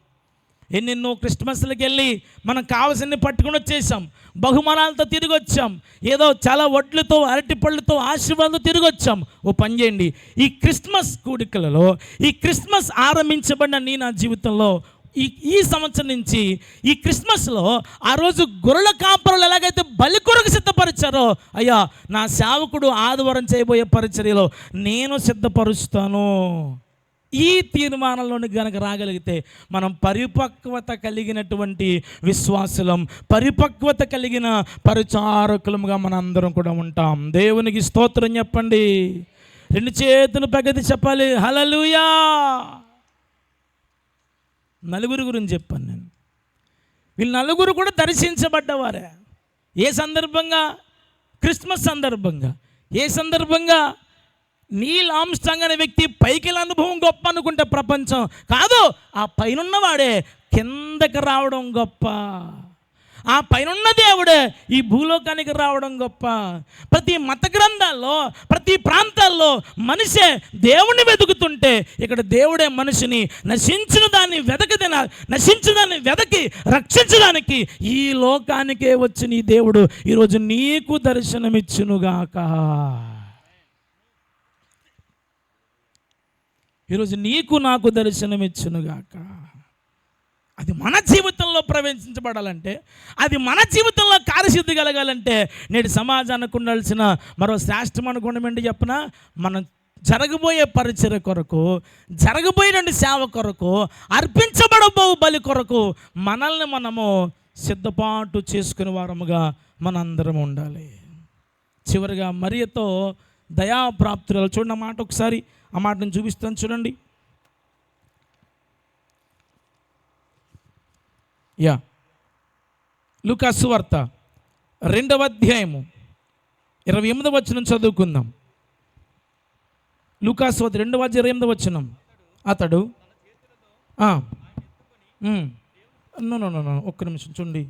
ఎన్నెన్నో క్రిస్మస్లకు వెళ్ళి మనం కావాల్సినవి పట్టుకుని వచ్చేసాం, బహుమానాలతో తిరిగి వచ్చాం, ఏదో చాలా వడ్లతో అరటి పళ్ళతో ఆశీర్వాదంతో తిరిగి వచ్చాం. ఓ పని చేయండి, ఈ క్రిస్మస్ కూడికలలో, ఈ క్రిస్మస్ ఆరంభించబడిన నా జీవితంలో ఈ సంవత్సరం నుంచి ఈ క్రిస్మస్లో ఆ రోజు గొర్రెల కాపరులు ఎలాగైతే బలి కొరకు సిద్ధపరిచారో, అయ్యా నా సేవకుడు ఆదివారం చేయబోయే పరిచర్యలో నేను సిద్ధపరుస్తాను. ఈ తీర్మానంలోనికి కనుక రాగలిగితే మనం పరిపక్వత కలిగినటువంటి విశ్వాసులం, పరిపక్వత కలిగిన పరిచారకులముగా మన అందరం కూడా ఉంటాం. దేవునికి స్తోత్రం చెప్పండి. 2 చేతులు పగతి చెప్పాలి, హల్లెలూయా. నలుగురు గురించి చెప్పాను నేను. వీళ్ళు నలుగురు కూడా దర్శించబడ్డవారే. ఏ సందర్భంగా? క్రిస్మస్ సందర్భంగా. ఏ సందర్భంగా? నీల్ ఆర్మ్స్ట్రాంగ్ అనే వ్యక్తి పైకి అనుభవం గొప్ప అనుకుంటే ప్రపంచం కాదు, ఆ పైనున్నవాడే కిందకి రావడం గొప్ప. ఆ పైనున్న దేవుడే ఈ భూలోకానికి రావడం గొప్ప. ప్రతి మత గ్రంథాల్లో, ప్రతి ప్రాంతాల్లో మనిషే దేవుణ్ణి వెతుకుతుంటే, ఇక్కడ దేవుడే మనిషిని నశించిన దాన్ని వెతకి రక్షించడానికి ఈ లోకానికే వచ్చి నీ దేవుడు ఈరోజు నీకు దర్శనమిచ్చునుగాక. ఈరోజు నీకు నాకు దర్శనమిచ్చునుగాక. అది మన జీవితంలో ప్రవేశించబడాలంటే, అది మన జీవితంలో కార్యసిద్ధి కలగాలంటే, నేడు సమాజానికి ఉండాల్సిన మరో శ్రేష్టమైన గుణం ఏంటి చెప్పనా? మనం జరగబోయే పరిచర్య కొరకు, జరగబోయేటువంటి సేవ కొరకు, అర్పించబడబో బలి కొరకు మనల్ని మనము సిద్ధపాటు చేసుకునే వారముగా మనందరం ఉండాలి. చివరిగా మరియతో దయాప్రాప్తురాలు చూడండి, మాట ఒకసారి ఆ మాటను చూపిస్తాను చూడండి. లూకా సువార్త 2వ అధ్యాయము 28వ వచనం చదువుకుందాం. లూకా సువార్త 2వ అధ్యాయం 28వ వచనం. అతడు ఒక్క నిమిషం చూడండి.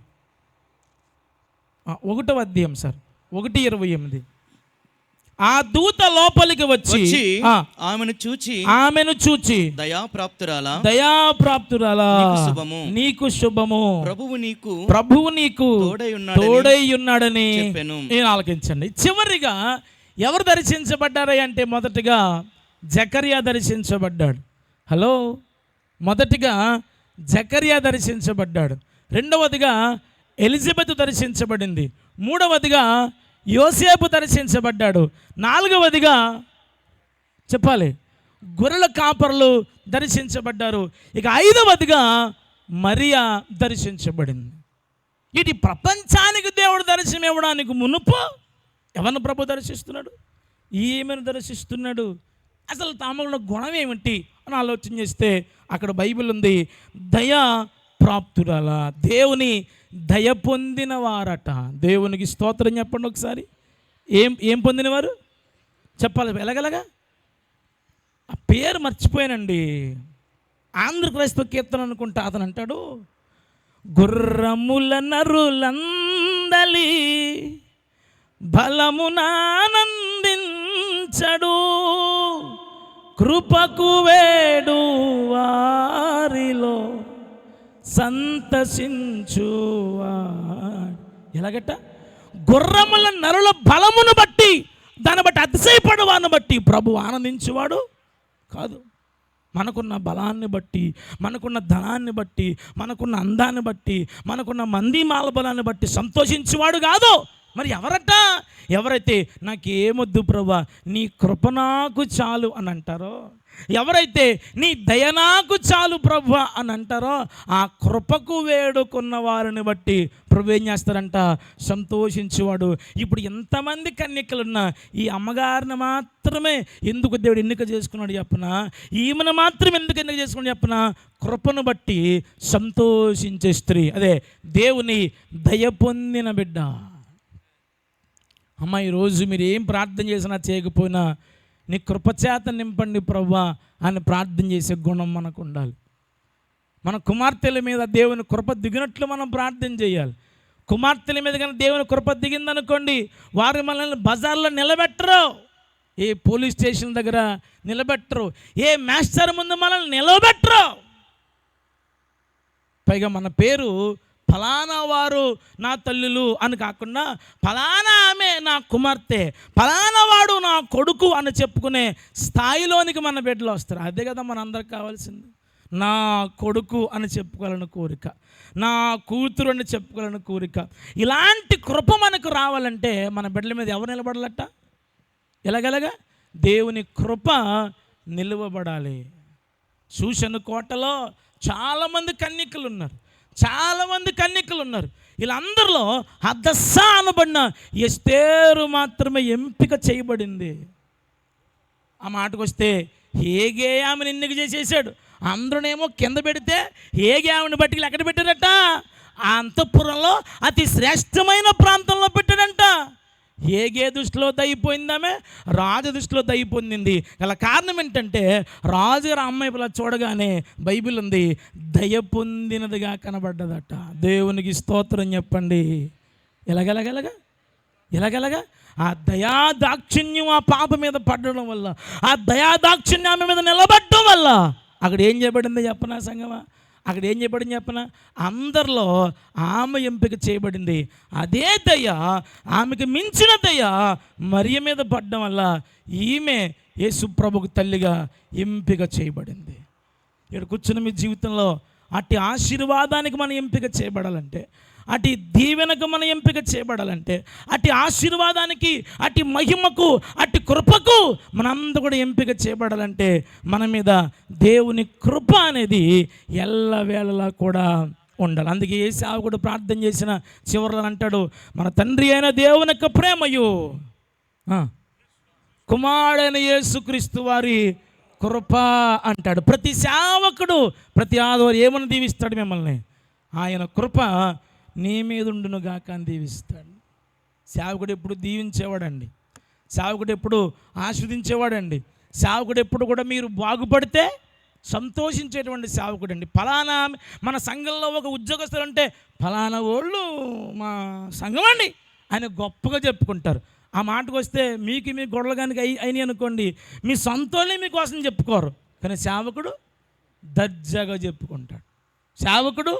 1వ అధ్యాయం సార్, 1:28. ఆ దూత లోపలికి వచ్చి ఆమెను చూచి దయాప్రాప్తురాలా నీకు శుభము, ప్రభువు నీకు తోడై ఉన్నాడని నేను ఆలకించండి. చివరిగా ఎవరు దర్శించబడ్డారా అంటే, మొదటిగా జకర్యా దర్శించబడ్డాడు. హలో, మొదటిగా జకర్యా దర్శించబడ్డాడు. రెండవదిగా ఎలిజబెత్ దర్శించబడింది. మూడవదిగా యోసేపు దర్శించబడ్డాడు. నాలుగవదిగా చెప్పాలి, గొర్రెల కాపరులు దర్శించబడ్డారు. ఇక 5వదిగా మరియా దర్శించబడింది. ఇది ప్రపంచానికి దేవుడు దర్శనం ఇవ్వడానికి మునుపు ఎవరిని ప్రభు దర్శిస్తున్నాడు? ఈమెను దర్శిస్తున్నాడు. అసలు తాములో గుణం ఏమిటి అని ఆలోచన చేస్తే అక్కడ బైబిల్ ఉంది, దయా ప్రాప్తురాల, దేవుని దయ పొందిన వారట. దేవునికి స్తోత్రం చెప్పండి ఒకసారి. ఏం పొందినవారు చెప్పాలి, ఎలాగలగా ఆ పేరు మర్చిపోయానండి. ఆంధ్ర క్రైస్తవ కీర్తన అనుకుంటా అతను అంటాడు, గుర్రముల నరులందలి బలమునానందించడు, కృపకు వేడు వారిలో సంతసించువా. ఎలాగట? గుర్రముల నరుల బలమును బట్టి, దాన్ని బట్టి అతిశయపడవాన్ని బట్టి ప్రభు ఆనందించేవాడు కాదు. మనకున్న బలాన్ని బట్టి, మనకున్న ధనాన్ని బట్టి, మనకున్న అందాన్ని బట్టి, మనకున్న మంది మాల బలాన్ని బట్టి సంతోషించేవాడు కాదు. మరి ఎవరట? ఎవరైతే నాకేమొద్దు ప్రభా, నీ కృప నాకు చాలు అని అంటారో, ఎవరైతే నీ దయ నాకు చాలు ప్రభా అని అంటారో, ఆ కృపకు వేడుకున్న వారిని బట్టి ప్రభు ఏం చేస్తారంట? సంతోషించేవాడు. ఇప్పుడు ఎంతమంది కన్యకలున్నా ఈ అమ్మగారిని మాత్రమే ఎందుకు దేవుడు ఎన్నిక చేసుకున్నాడు చెప్పనా? ఈమెను మాత్రం ఎందుకు ఎన్నిక చేసుకున్నాడు చెప్పనా? కృపను బట్టి సంతోషించే స్త్రీ, అదే దేవుని దయ పొందిన బిడ్డ. అమ్మ, ఈరోజు మీరు ఏం ప్రార్థన చేసినా చేయకపోయినా నీ కృపచేత నింపండి ప్రభువా అని ప్రార్థన చేసే గుణం మనకు ఉండాలి. మన కుమార్తెల మీద దేవుని కృప దిగినట్లు మనం ప్రార్థన చేయాలి. కుమార్తెల మీద కానీ దేవుని కృప దిగిందనుకోండి, వారు మనల్ని బజార్లో నిలబెట్టరు, ఏ పోలీస్ స్టేషన్ దగ్గర నిలబెట్టరు, ఏ మాస్టర్ ముందు మనల్ని నిలబెట్టరు. పైగా మన పేరు ఫలానా వారు నా తల్లులు అని కాకుండా, ఫలానా ఆమె నా కుమార్తె, ఫలానా వాడు నా కొడుకు అని చెప్పుకునే స్థాయిలోనికి మన బిడ్డలు వస్తారు. అదే కదా మనందరికి కావాల్సింది. నా కొడుకు అని చెప్పుకోవాలని కోరిక, నా కూతురు అని చెప్పుకోవాలని కోరిక. ఇలాంటి కృప మనకు రావాలంటే మన బిడ్డల మీద ఎవరు నిలబడాలట? ఎలాగలగా? దేవుని కృప నిలువబడాలి. సూసను కోటలో చాలామంది కన్యకలు ఉన్నారు, చాలామంది కన్యకలు ఉన్నారు. వీళ్ళందరిలో హదస్సా అనబడిన ఎస్తేరు మాత్రమే ఎంపిక చేయబడింది. ఆ మాటకు వస్తే హేగే ఆమెను ఎన్నిక చేసేసాడు. అందరూనేమో కింద పెడితే హేగే ఆమెను బట్టి ఎక్కడ పెట్టారట? ఆ అంతఃపురంలో అతి శ్రేష్టమైన ప్రాంతంలో పెట్టాడంట. హేగే దృష్టిలో దయిపోయిందామే, రాజు దృష్టిలో దయ పొందింది. గల కారణం ఏంటంటే, రాజుగారు అమ్మాయి పిల్ల చూడగానే బైబిల్ ఉంది, దయ పొందినదిగా కనబడ్డదట. దేవునికి స్తోత్రం చెప్పండి. ఎలాగలగా ఆ దయాదాక్షిణ్యం ఆ పాప మీద పడడం వల్ల, ఆ దయాదాక్షిణ్యం ఆమె మీద నిలబడడం వల్ల అక్కడ ఏం చేయబడింది చెప్పనా సంగమా? అక్కడ ఏం చేయబడింది చెప్పనా? అందరిలో ఆమె ఎంపిక చేయబడింది. అదే దయ, ఆమెకు మించిన దయ మరియ మీద పడడం వల్ల ఈమె యేసు ప్రభుకు తల్లిగా ఎంపిక చేయబడింది. ఇక్కడ కూర్చున్న మీ జీవితంలో అట్టి ఆశీర్వాదానికి మనం ఎంపిక చేయబడాలంటే, అటు దీవెనకు మనం ఎంపిక చేయబడాలంటే, అటు ఆశీర్వాదానికి, అటు మహిమకు, అటు కృపకు మనందరూ కూడా ఎంపిక చేయబడాలంటే మన మీద దేవుని కృప అనేది ఎల్లవేళలా కూడా ఉండాలి. అందుకే ఏ సేవకుడు ప్రార్థన చేసిన చివరిలో అంటాడు, మన తండ్రి అయిన దేవుని యొక్క ప్రేమయు కుమారుడైన యేసుక్రీస్తు వారి కృప అంటాడు. ప్రతి సేవకుడు ప్రతి ఆదివారం ఏమని దీవిస్తాడు? మిమ్మల్ని ఆయన కృప నీ మీద ఉండును గాక అని దీవిస్తాడు. సేవకుడు ఎప్పుడు దీవించేవాడండి, సేవకుడు ఎప్పుడు ఆస్వాదించేవాడండి, సేవకుడు ఎప్పుడు కూడా మీరు బాగుపడితే సంతోషించేటువంటి సేవకుడు అండి. ఫలానా మన సంఘంలో ఒక ఉద్యోగస్తులు అంటే ఫలానా వాళ్ళు మా సంఘం అండి అని గొప్పగా చెప్పుకుంటారు. ఆ మాటకు వస్తే మీకు మీ గొడవలు కనుక అయినాయి అనుకోండి, మీ సొంతోళ్ళే మీకోసం చెప్పుకోరు. కానీ సేవకుడు దర్జాగా చెప్పుకుంటాడు. సేవకుడు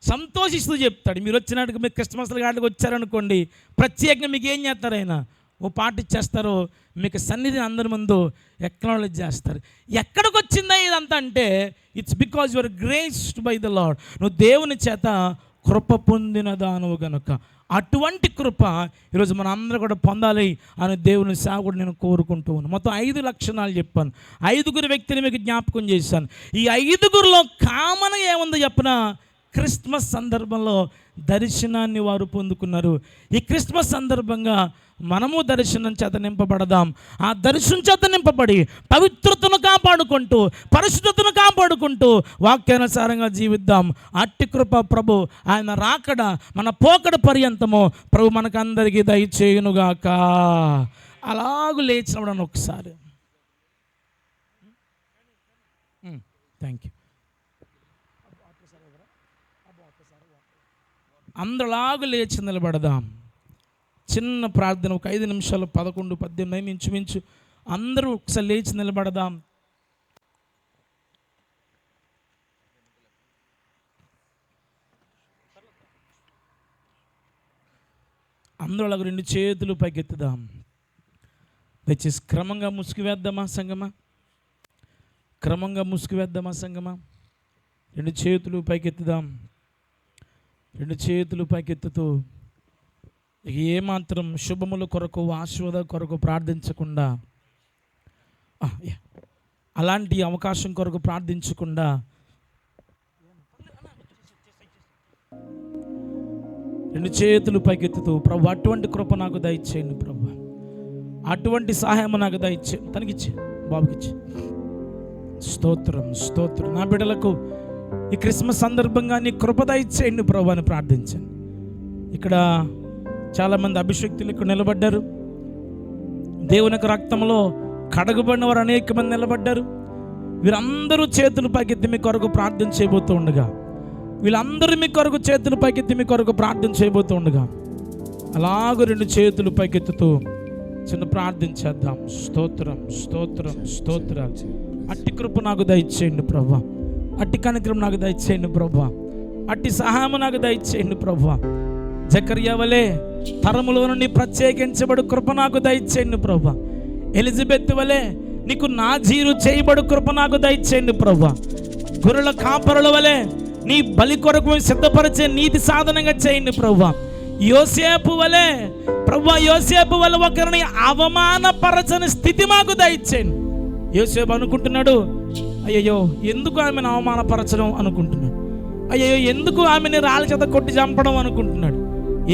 సంతోషిస్తూ చెప్తాడు. మీరు వచ్చినట్టుగా మీరు క్రిస్మస్ల గాడికి వచ్చారనుకోండి, ప్రత్యేకంగా మీకు ఏం చేస్తారు? ఆయన ఓ పాట ఇచ్చేస్తారు, మీకు సన్నిధిని అందరి ముందు ఎక్నాలెడ్జ్ చేస్తారు. ఎక్కడికి వచ్చిందా ఇదంతా అంటే, it's because your graced by the lord. నువ్వు దేవుని చేత కృప పొందిన దానవు గనుక. అటువంటి కృప ఈరోజు మన అందరూ కూడా పొందాలి అని దేవుని సేవకుడు నేను కోరుకుంటూ ఉన్నాను. మొత్తం 5 లక్షణాలు చెప్పాను, 5 వ్యక్తిని మీకు జ్ఞాపకం చేశాను. ఈ 5లో కామన్గా ఏముందో చెప్పిన క్రిస్మస్ సందర్భంలో దర్శనాన్ని వారు పొందుకున్నారు. ఈ క్రిస్మస్ సందర్భంగా మనము దర్శనం చేత నింపబడదాం. ఆ దర్శనం చేత నింపబడి పవిత్రతను కాపాడుకుంటూ, పరిశుద్ధతను కాపాడుకుంటూ వాక్యానుసారంగా జీవిద్దాం. అట్టి కృప ప్రభు ఆయన రాకడ మన పోకడ పర్యంతము ప్రభు మనకందరికీ దయచేయునుగాక. అలాగూ లేచినప్పుడు ఒకసారి థ్యాంక్ యూ. అందరిలాగా లేచి నిలబడదాం. చిన్న ప్రార్థన, ఒక 5 నిమిషాలు, 11, 18 ఇంచుమించు అందరూ ఒకసారి లేచి నిలబడదాం. అందరూ అలాగ 2 చేతులు పైకెత్తుదాం. దయచేసి క్రమంగా ముసుగు వేద్దామా సంగమా? క్రమంగా ముసుగు వేద్దామా సంగమా? 2 చేతులు పైకెత్తుదాం. 2 చేతులు పైకెత్తుతూ ఏమాత్రం శుభముల కొరకు, ఆశీర్వాద కొరకు ప్రార్థించకుండా, అలాంటి అవకాశం కొరకు ప్రార్థించకుండా 2 చేతులు పైకెత్తుతూ ప్రభు అటువంటి కృప నాకు దయచేయండి ప్రభు, అటువంటి సహాయం నాకు దయచేయండి. తనకిచ్చే బాబుకిచ్చే. స్తోత్రం స్తోత్రం. నా బిడ్డలకు ఈ క్రిస్మస్ సందర్భంగా నీ కృప దయచేయండి ప్రభు అని ప్రార్థించండి. ఇక్కడ చాలామంది అభిషక్తులు ఇక్కడ నిలబడ్డారు. దేవుని యొక్క రక్తంలో కడగబడిన వారు అనేక మంది నిలబడ్డారు. వీరందరూ చేతులు పైకెత్తి మీ కొరకు ప్రార్థన చేయబోతూ ఉండగా, వీళ్ళందరూ మీ కొరకు చేతులు పైకెత్తి మీ కొరకు ప్రార్థన చేయబోతూ ఉండగా అలాగూ 2 చేతులు పైకెత్తుతూ చిన్న ప్రార్థన చేద్దాం. స్తోత్రం స్తోత్రం స్తోత్రాలు. అట్టి కృప నాకు దయచేయండి ప్రభా, అట్టి కనికరం నాకు దయచేయండి ప్రభా, అట్టి సహాయం నాకు దయచేయండి ప్రభా. జకర్యా వలె తరములో నుండి ప్రత్యేకించబడు కృప నాకు దయచేయండి ప్రభా. ఎలిజబెత్ వలె నీకు నా జీరు చేయబడు కృప నాకు దయచేయండి ప్రభా. గొర్రెల కాపరుల వలె నీ బలి కొరకు సిద్ధపరిచే నీతి సాధనంగా చేయండి ప్రభా. యోసేపు వలె ప్రభా, యోసేపు వలె ఒకరిని అవమానపరచని స్థితి మాకు దయచేయండి. యోసేపు అనుకుంటున్నాడు, అయ్యయ్యో ఎందుకు ఆమెను అవమానపరచడం అనుకుంటున్నాడు, అయ్యయ్యో ఎందుకు ఆమెని రాళ్ళ చేత కొట్టి చంపడం అనుకుంటున్నాడు.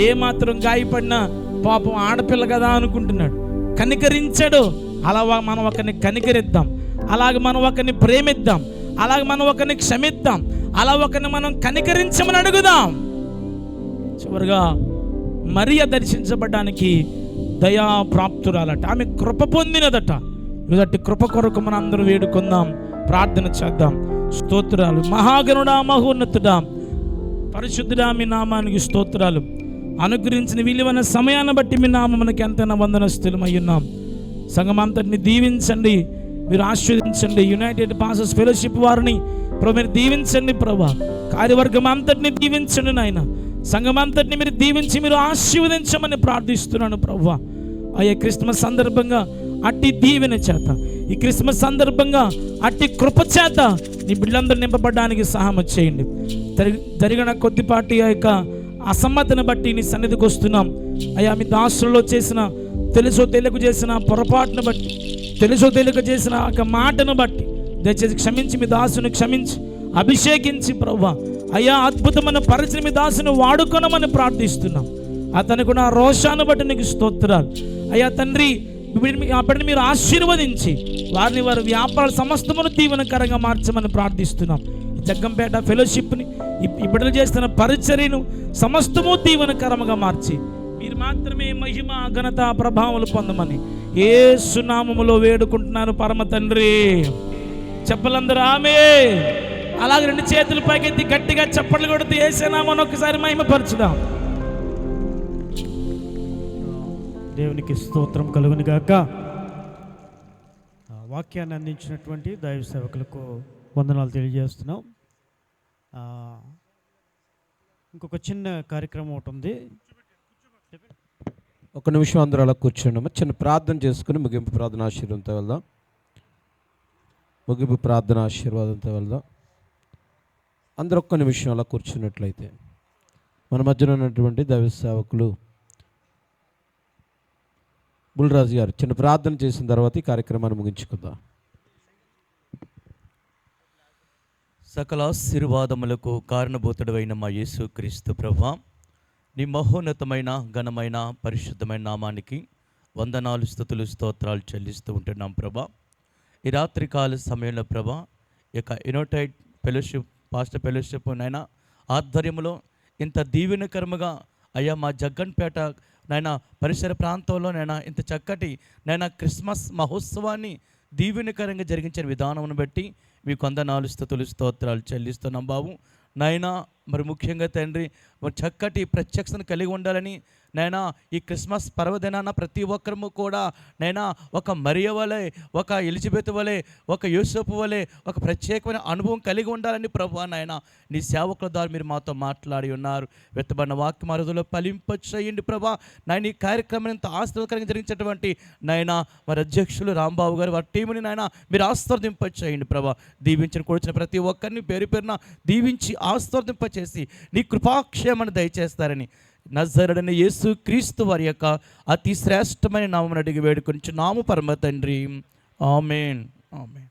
ఏమాత్రం గాయపడినా పాపం ఆడపిల్ల కదా అనుకుంటున్నాడు. కనికరించాడు. అలా మనం ఒకరిని కనికరిద్దాం, అలాగే మనం ఒకరిని ప్రేమిద్దాం, అలాగే మనం ఒకరిని క్షమిద్దాం, అలా ఒకరిని మనం కనికరించమని అడుగుదాం. చివరిగా మరియ దర్శించబడ్డానికి దయా ప్రాప్తురాలట, ఆమె కృప పొందినదట. ఇదటి కృప కొరకు మనం అందరూ వేడుకుందాం, ప్రార్థన చేద్దాం. స్తోత్రాలు. మహాగణుడా, మహోన్నతుడా, పరిశుద్ధుడా, మీ నామానికి స్తోత్రాలు. అనుగ్రహించిన విలువైన సమయాన్ని బట్టి మీ నామమునకు ఎంతైనా వందనస్తులమై ఉన్నాం. సంఘం అంతటిని దీవించండి, మీరు ఆశీర్వదించండి. యునైటెడ్ పాస్టర్స్ ఫెలోషిప్ వారిని ప్రభు మీరు దీవించండి ప్రభా. కార్యవర్గం అంతటిని దీవించండి నాయన. సంఘం అంతటిని మీరు దీవించి మీరు ఆశీర్వదించమని ప్రార్థిస్తున్నాను ప్రభా. అయ్యా క్రిస్మస్ సందర్భంగా అట్టి దీవెన చేత, ఈ క్రిస్మస్ సందర్భంగా అట్టి కృప చేత నీ బిడ్డలందరూ నింపబడడానికి సహాయం చేయండి. జరిగిన కొద్దిపాటి ఆ యొక్క అసమ్మతిని బట్టి నీ సన్నిధికి వస్తున్నాం అయ్యా. మీ దాసులలో చేసిన తెలుసో తెలియక చేసిన పొరపాటును బట్టి, తెలుసో తెలియక చేసిన ఒక మాటను బట్టి దయచేసి క్షమించి, మీ దాసుని క్షమించి అభిషేకించి ప్రభా అయ్యా అద్భుతమైన పరిచయం మీ దాసుని వాడుకొనమని ప్రార్థిస్తున్నాం. అతనికి నా రోషాన్ని బట్టి నీకు స్తోత్రాలు అయ్యా తండ్రి. అప్పటిని మీరు ఆశీర్వదించి వారిని వారి వ్యాపార సమస్తమును దీవెనకరంగా మార్చమని ప్రార్థిస్తున్నాం. జగ్గంపేట ఫెలోషిప్ని, ఈ బిడ్డలు చేస్తున్న పరిచర్యను సమస్తము దీవెనకరంగా మార్చి మీరు మాత్రమే మహిమ ఘనత ప్రభావాలు పొందమని యేసు నామములో వేడుకుంటున్నాను పరమ తండ్రి. చెప్పలందరూ ఆమేన్. అలాగే 2 చేతులు పైకెత్తి గట్టిగా చప్పట్లు కొడుతూ యేసు నామమును ఒకసారి మహిమపరచుదాం. దేవునికి స్తోత్రం కలుగును గాక. వాక్యాన్ని అందించినటువంటి దైవ సేవకులకు వందనాలు తెలియజేస్తున్నాం. ఇంకొక చిన్న కార్యక్రమం ఒకటి ఉంది. ఒక నిమిషం అందరూ అలా కూర్చోండి. చిన్న ప్రార్థన చేసుకుని ముగింపు ప్రార్థన ఆశీర్వాదంతో వెళ్దాం. ముగింపు ప్రార్థన ఆశీర్వాదంతో వెళ్దాం. అందరూ ఒక్క నిమిషం అలా కూర్చున్నట్లయితే మన మధ్యలో ఉన్నటువంటి దైవ సేవకులు బుల్రాజు గారు చిన్న ప్రార్థన చేసిన తర్వాత ఈ కార్యక్రమాన్ని ముగించుకుందాం. సకల ఆశీర్వాదములకు కారణభూతుడైన మా యేసు క్రీస్తు ప్రభువా, నీ మహోన్నతమైన ఘనమైన పరిశుద్ధమైన నామానికి వందనాలు, స్తుతులు, స్తోత్రాలు చెల్లిస్తూ ఉంటున్నాం ప్రభా. ఈ రాత్రికాల సమయంలో ప్రభా, ఇక యునైటెడ్ ఫెలోషిప్ పాస్టర్ ఫెలోషిప్ నైనా ఆధ్వర్యంలో ఇంత దీవెనకరముగా అయ్యా మా జగ్గన్పేట నైనా పరిసర ప్రాంతంలో నైనా ఇంత చక్కటి నైనా క్రిస్మస్ మహోత్సవాన్ని దీవెనకరంగా జరిగించిన విధానం బట్టి మీకు వందనాలు, స్తుతులు, స్తోత్రాలు చెల్లిస్తున్నాం బాబు. నాయనా మరి ముఖ్యంగా తండ్రి మరి చక్కటి ప్రత్యక్షతను కలిగి ఉండాలని నైనా ఈ క్రిస్మస్ పర్వదినాన ప్రతి ఒక్కరము కూడా నైనా ఒక మరియ వలె, ఒక ఎలిజబెత్ వలె, ఒక యూసఫ్ వలె ఒక ప్రత్యేకమైన అనుభవం కలిగి ఉండాలని ప్రభువా నాయన నీ సేవకుల ద్వారా మీరు మాతో మాట్లాడి ఉన్నారు. వెత్తబడిన వాక్యం అరుదులో ఫలింపచేయండి ప్రభా. నాయన ఈ కార్యక్రమం ఇంత ఆశీర్వాదకరంగా జరిగించేటువంటి నాయన మరి అధ్యక్షులు రాంబాబు గారు వారి టీముని నాయన మీరు ఆశీర్వదింపచేయండి ప్రభా. దీవించిన కూర్చున్న ప్రతి ఒక్కరిని పేరు పేరున దీవించి ఆశీర్వదింపచేసి నీ కృపాక్షేమాన్ని దయచేస్తారని నజరేయుడైన యేసు క్రీస్తు వారి యొక్క అతి శ్రేష్టమైన నామమున అడిగి వేడుకొనుచున్నాము పరమ తండ్రి. ఆమేన్, ఆమేన్.